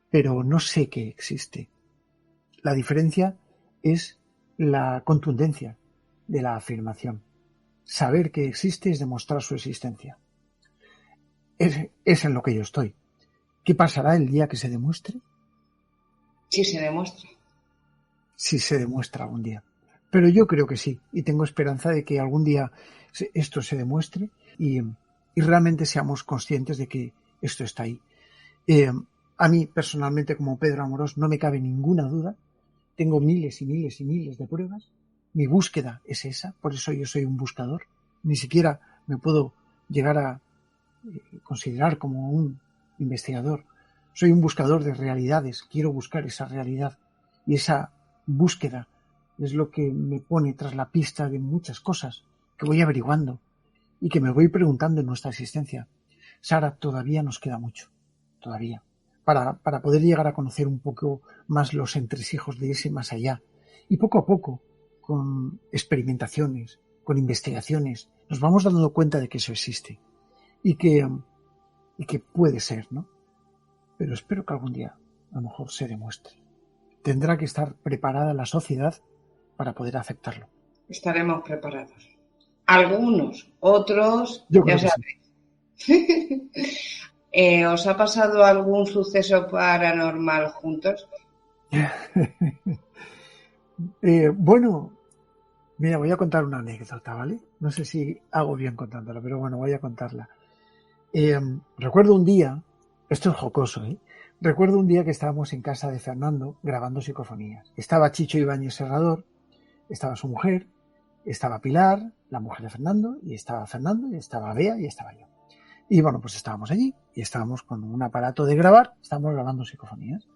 Pero no sé que existe. La diferencia es la contundencia de la afirmación. Saber que existe es demostrar su existencia. Es en lo que yo estoy. ¿Qué pasará el día que se demuestre? Sí, se demuestra. Si se demuestra algún día. Pero yo creo que sí, y tengo esperanza de que algún día esto se demuestre y realmente seamos conscientes de que esto está ahí. A mí, personalmente, como Pedro Amorós, no me cabe ninguna duda. Tengo miles y miles y miles de pruebas. Mi búsqueda es esa, por eso yo soy un buscador. Ni siquiera me puedo llegar a considerar como un investigador. Soy un buscador de realidades. Quiero buscar esa realidad. Y esa búsqueda es lo que me pone tras la pista de muchas cosas que voy averiguando y que me voy preguntando en nuestra existencia. Sara, todavía nos queda mucho. Todavía. Para poder llegar a conocer un poco más los entresijos de ese más allá. Y poco a poco, con experimentaciones, con investigaciones, nos vamos dando cuenta de que eso existe. Y que puede ser, ¿no? Pero espero que algún día a lo mejor se demuestre. Tendrá que estar preparada la sociedad para poder aceptarlo. Estaremos preparados. Algunos, otros, yo creo ya sabéis. Sí. ¿Os ha pasado algún suceso paranormal juntos? Bueno, mira, voy a contar una anécdota, ¿vale? No sé si hago bien contándola, pero bueno, voy a contarla. Recuerdo un día, esto es jocoso, recuerdo un día que estábamos en casa de Fernando grabando psicofonías. Estaba Chicho Ibáñez Serrador, estaba su mujer, estaba Pilar, la mujer de Fernando, y estaba Fernando, y estaba Bea, y estaba yo. Y bueno, pues estábamos allí, y estábamos con un aparato de grabar, estábamos grabando psicofonías.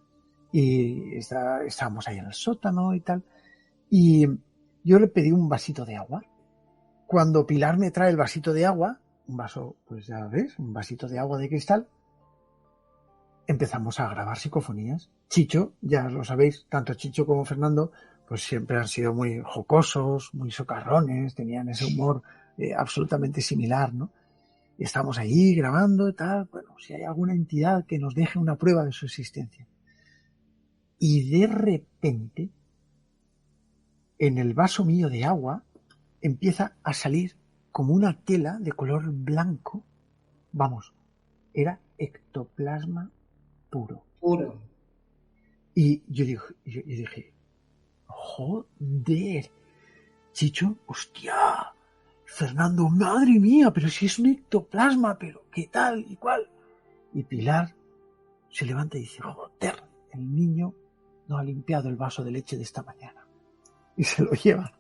Y estábamos ahí en el sótano y tal. Y yo le pedí un vasito de agua. Cuando Pilar me trae el vasito de agua, un vaso, pues ya ves, un vasito de agua de cristal, empezamos a grabar psicofonías. Chicho, ya lo sabéis, tanto Chicho como Fernando, pues siempre han sido muy jocosos, muy socarrones, tenían ese humor absolutamente similar, ¿no? Y estamos ahí grabando y tal, bueno, si hay alguna entidad que nos deje una prueba de su existencia. Y de repente, en el vaso mío de agua, empieza a salir como una tela de color blanco. Vamos, era ectoplasma puro. Puro. Y yo dije, joder, Chicho, hostia, Fernando, madre mía, pero si es un ectoplasma, pero qué tal y cuál. Y Pilar se levanta y dice, joder, el niño no ha limpiado el vaso de leche de esta mañana. Y se lo lleva.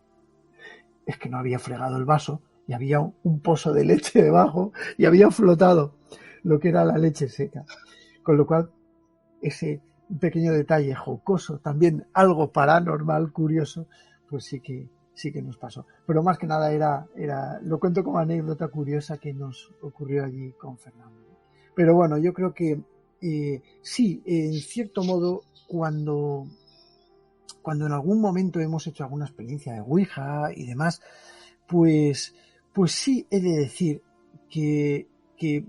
Es que no había fregado el vaso y había un pozo de leche debajo y había flotado lo que era la leche seca. Con lo cual, ese pequeño detalle jocoso, también algo paranormal, curioso, pues sí que nos pasó. Pero más que nada lo cuento como anécdota curiosa que nos ocurrió allí con Fernando. Pero bueno, yo creo que sí, en cierto modo, cuando en algún momento hemos hecho alguna experiencia de Ouija y demás, pues sí he de decir que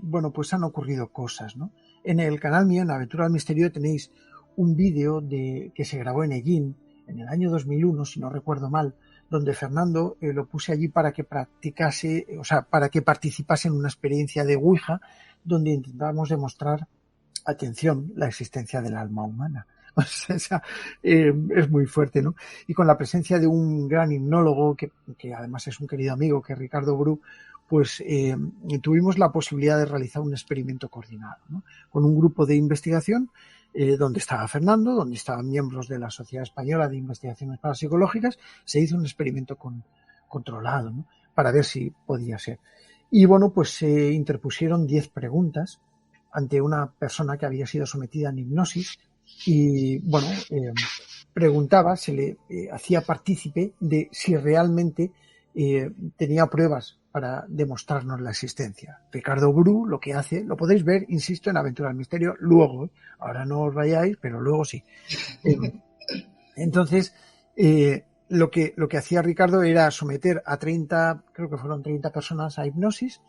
bueno, pues han ocurrido cosas, ¿no? En el canal mío, en Aventura del Misterio, tenéis un vídeo que se grabó en Hellín en el año 2001, si no recuerdo mal, donde Fernando lo puse allí para que para que participase en una experiencia de Ouija, donde intentamos demostrar atención, la existencia del alma humana. O sea, es muy fuerte, ¿no? Y con la presencia de un gran hipnólogo, que además es un querido amigo, que es Ricardo Bru, pues tuvimos la posibilidad de realizar un experimento coordinado, ¿no? Con un grupo de investigación donde estaba Fernando, donde estaban miembros de la Sociedad Española de Investigaciones Parapsicológicas. Se hizo un experimento controlado, ¿no? Para ver si podía ser. Y bueno, pues se interpusieron 10 preguntas ante una persona que había sido sometida en hipnosis y, bueno, preguntaba, se le hacía partícipe de si realmente tenía pruebas para demostrarnos la existencia. Ricardo Bru lo que hace, lo podéis ver, insisto, en Aventura del Misterio, luego, ahora no os vayáis, pero luego sí. Entonces, lo que hacía Ricardo era someter a 30, creo que fueron 30 personas a hipnosis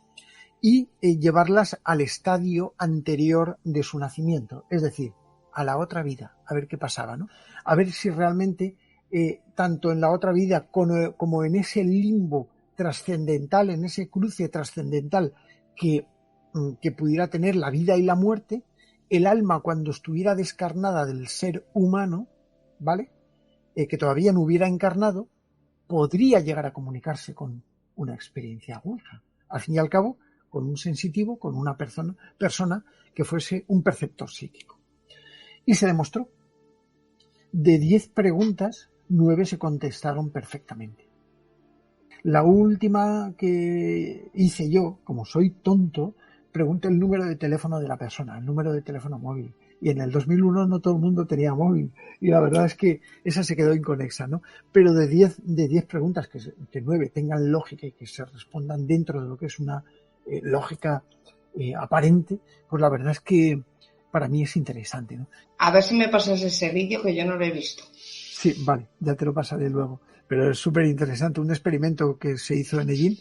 y llevarlas al estadio anterior de su nacimiento, es decir, a la otra vida, a ver qué pasaba, ¿no? A ver si realmente, tanto en la otra vida como en ese limbo trascendental, en ese cruce trascendental que pudiera tener la vida y la muerte, el alma cuando estuviera descarnada del ser humano, ¿vale?, que todavía no hubiera encarnado, podría llegar a comunicarse con una experiencia aguda. Al fin y al cabo, con un sensitivo, con una persona que fuese un perceptor psíquico. Y se demostró. De 10 preguntas, 9 se contestaron perfectamente. La última que hice yo, como soy tonto, pregunté el número de teléfono de la persona, el número de teléfono móvil. Y en el 2001 no todo el mundo tenía móvil. Y la verdad es que esa se quedó inconexa, ¿no? Pero de 10 preguntas, que 9 tengan lógica y que se respondan dentro de lo que es una lógica aparente, pues la verdad es que para mí es interesante, ¿no? A ver si me pasas ese vídeo, que yo no lo he visto. Sí, vale, ya te lo pasaré luego. Pero es súper interesante, un experimento que se hizo en Ellín.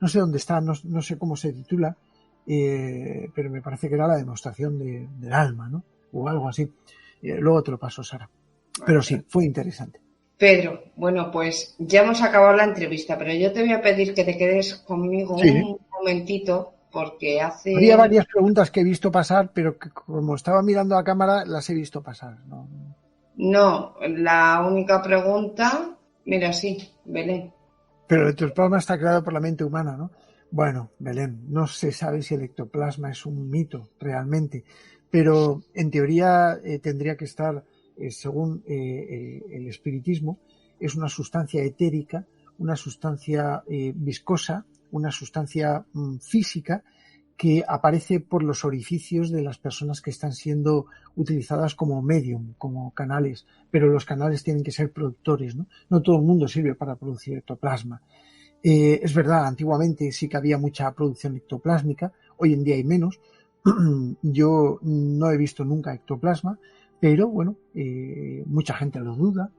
No sé dónde está, no sé cómo se titula, pero me parece que era la demostración del alma, ¿no? O algo así. Luego te lo paso, Sara. Pero sí, fue interesante. Pedro, bueno, pues ya hemos acabado la entrevista, pero yo te voy a pedir que te quedes conmigo un momentito, porque había varias preguntas que he visto pasar, pero que como estaba mirando a cámara, las he visto pasar, ¿no? No, la única pregunta, mira, sí, Belén. Pero el ectoplasma está creado por la mente humana, ¿no? Bueno, Belén, no se sabe si el ectoplasma es un mito realmente, pero en teoría tendría que estar, según el espiritismo, es una sustancia etérica, una sustancia viscosa, una sustancia física que aparece por los orificios de las personas que están siendo utilizadas como medium, como canales, pero los canales tienen que ser productores, ¿no? No todo el mundo sirve para producir ectoplasma. Es verdad, antiguamente sí que había mucha producción ectoplásmica, hoy en día hay menos. Yo no he visto nunca ectoplasma, pero bueno, mucha gente lo duda,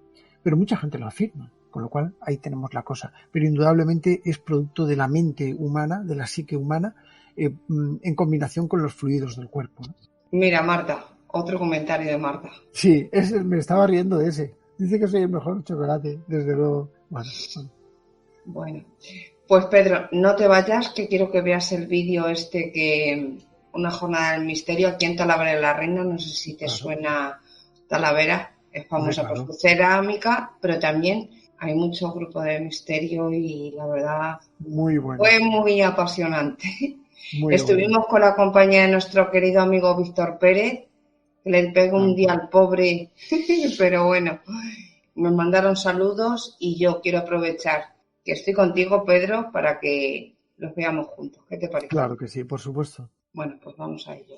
pero mucha gente lo afirma, con lo cual ahí tenemos la cosa. Pero indudablemente es producto de la mente humana, de la psique humana, en combinación con los fluidos del cuerpo, ¿no? Mira, Marta, otro comentario de Marta. Sí, me estaba riendo de ese. Dice que soy el mejor chocolate, desde luego. Bueno, pues Pedro, no te vayas, que quiero que veas el vídeo que una jornada del misterio aquí en Talavera de la Reina. No sé si te suena Talavera, es famosa por su cerámica, pero también hay mucho grupo de misterio y la verdad muy bueno. Fue muy apasionante. Estuvimos con la compañía de nuestro querido amigo Víctor Pérez, que le pegó un día al pobre, pero bueno, me mandaron saludos y yo quiero aprovechar que estoy contigo, Pedro, para que los veamos juntos. ¿Qué te parece? Claro que sí, por supuesto. Bueno, pues vamos a ello.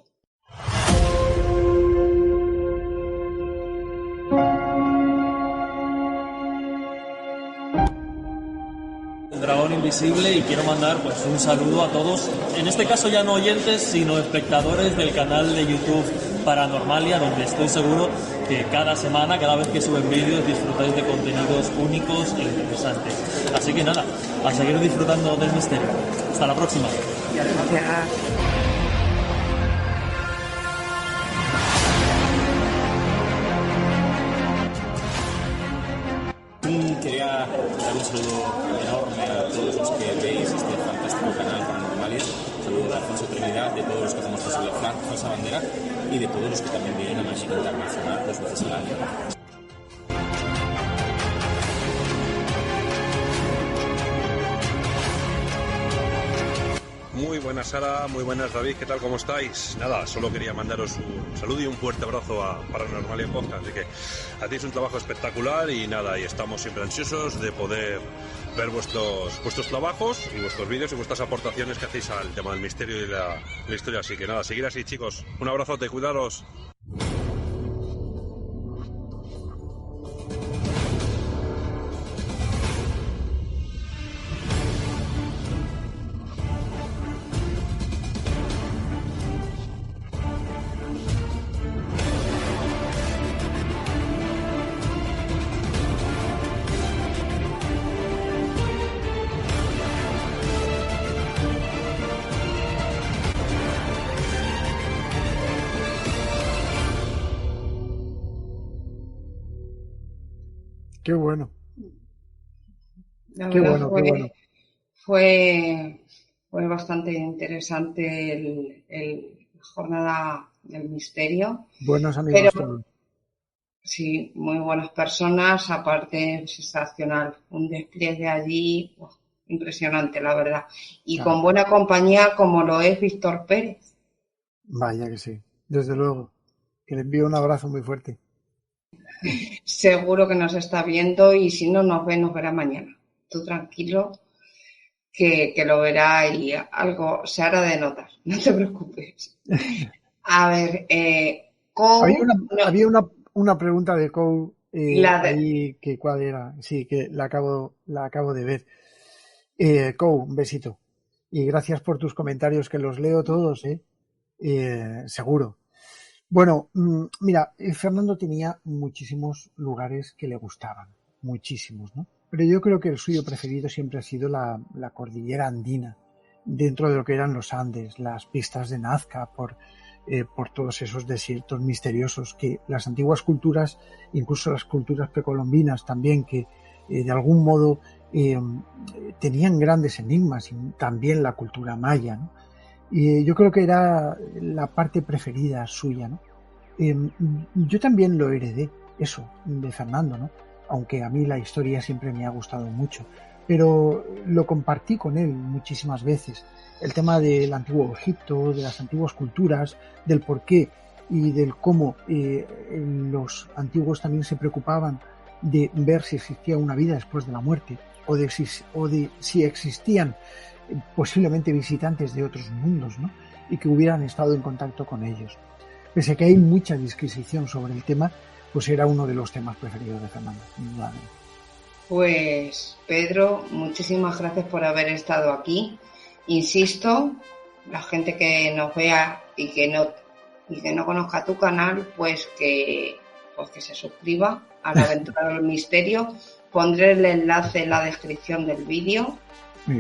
Dragón Invisible, y quiero mandar pues un saludo a todos, en este caso ya no oyentes, sino espectadores del canal de YouTube Paranormalia, donde estoy seguro que cada semana, cada vez que suben vídeos, disfrutáis de contenidos únicos e interesantes. Así que nada, a seguir disfrutando del misterio. Hasta la próxima. Quería dar un saludo enorme a todos los que veis este fantástico canal Paranormalia. Un saludo de Alfonso Trinidad, de todos los que hacemos posible falsa bandera y de todos los que también vienen a Mágica Internacional 2 veces al año. Muy buenas Sara, muy buenas David, ¿qué tal? ¿Cómo estáis? Nada, solo quería mandaros un saludo y un fuerte abrazo a Paranormalia Podcast, así que hacéis un trabajo espectacular y nada, y estamos siempre ansiosos de poder ver vuestros trabajos y vuestros vídeos y vuestras aportaciones que hacéis al tema del misterio y la historia, así que nada, seguir así chicos, un abrazote, cuidaros. Qué bueno. La Qué verdad bueno, qué bueno. Fue bastante interesante la jornada del misterio. Buenos amigos todos. Sí, muy buenas personas, aparte sensacional. Un despliegue allí impresionante, la verdad. Y Claro. con buena compañía como lo es Víctor Pérez. Vaya que sí, desde luego. Que le envío un abrazo muy fuerte. Seguro que nos está viendo y si no nos verá mañana. Tú tranquilo que lo verá y algo se hará de notar. No te preocupes. A ver, Había una pregunta de Kou ahí, que cuál era. Sí, que la acabo de ver. Kou, un besito. Y gracias por tus comentarios, que los leo todos, seguro. Bueno, mira, Fernando tenía muchísimos lugares que le gustaban, muchísimos, ¿no? Pero yo creo que el suyo preferido siempre ha sido la cordillera andina, dentro de lo que eran los Andes, las pistas de Nazca, por todos esos desiertos misteriosos que las antiguas culturas, incluso las culturas precolombinas también, que de algún modo tenían grandes enigmas, y también la cultura maya, ¿no? Y yo creo que era la parte preferida suya, ¿no? Yo también lo heredé, eso, de Fernando, ¿no? Aunque a mí la historia siempre me ha gustado mucho, pero lo compartí con él muchísimas veces. El tema del antiguo Egipto, de las antiguas culturas, del porqué y del cómo los antiguos también se preocupaban de ver si existía una vida después de la muerte, o de si existían posiblemente visitantes de otros mundos, ¿no? Y que hubieran estado en contacto con ellos. Pese a que hay mucha disquisición sobre el tema, pues era uno de los temas preferidos de Fernando. Pues Pedro, muchísimas gracias por haber estado aquí. Insisto, la gente que nos vea y que no conozca tu canal, pues que se suscriba a La Aventura del Misterio. Pondré el enlace en la descripción del vídeo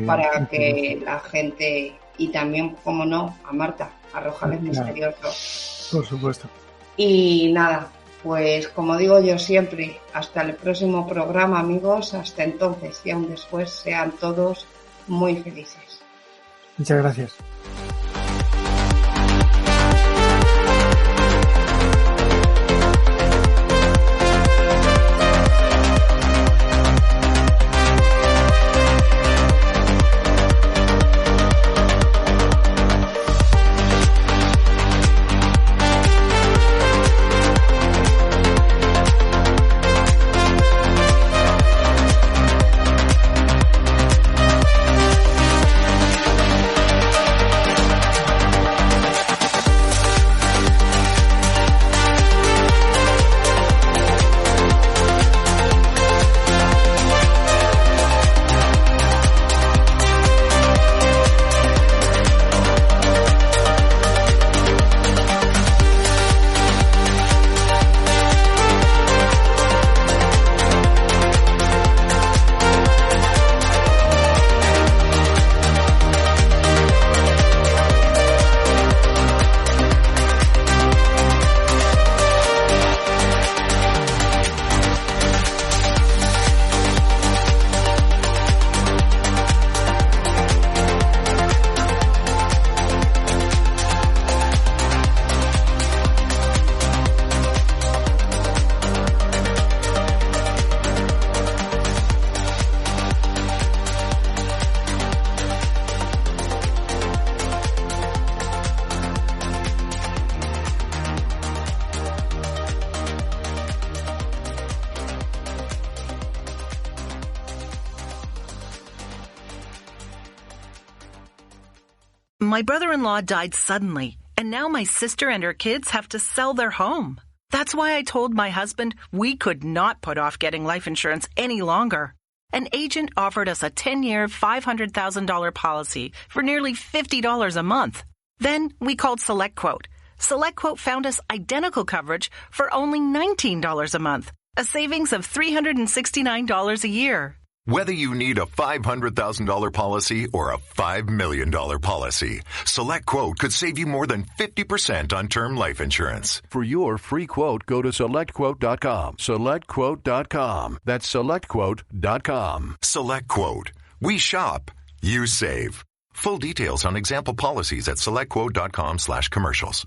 para que la gente, y también, como no, a Marta, Arrojales Misteriosos. Por supuesto. Y nada, pues como digo yo siempre, hasta el próximo programa, amigos. Hasta entonces y aún después, sean todos muy felices. Muchas gracias. My brother-in-law died suddenly, and now my sister and her kids have to sell their home. That's why I told my husband we could not put off getting life insurance any longer. An agent offered us a 10-year, $500,000 policy for nearly $50 a month. Then we called SelectQuote. SelectQuote found us identical coverage for only $19 a month, a savings of $369 a year. Whether you need a $500,000 policy or a $5 million policy, SelectQuote could save you more than 50% on term life insurance. For your free quote, go to SelectQuote.com. SelectQuote.com. That's SelectQuote.com. SelectQuote. We shop. You save. Full details on example policies at SelectQuote.com/commercials.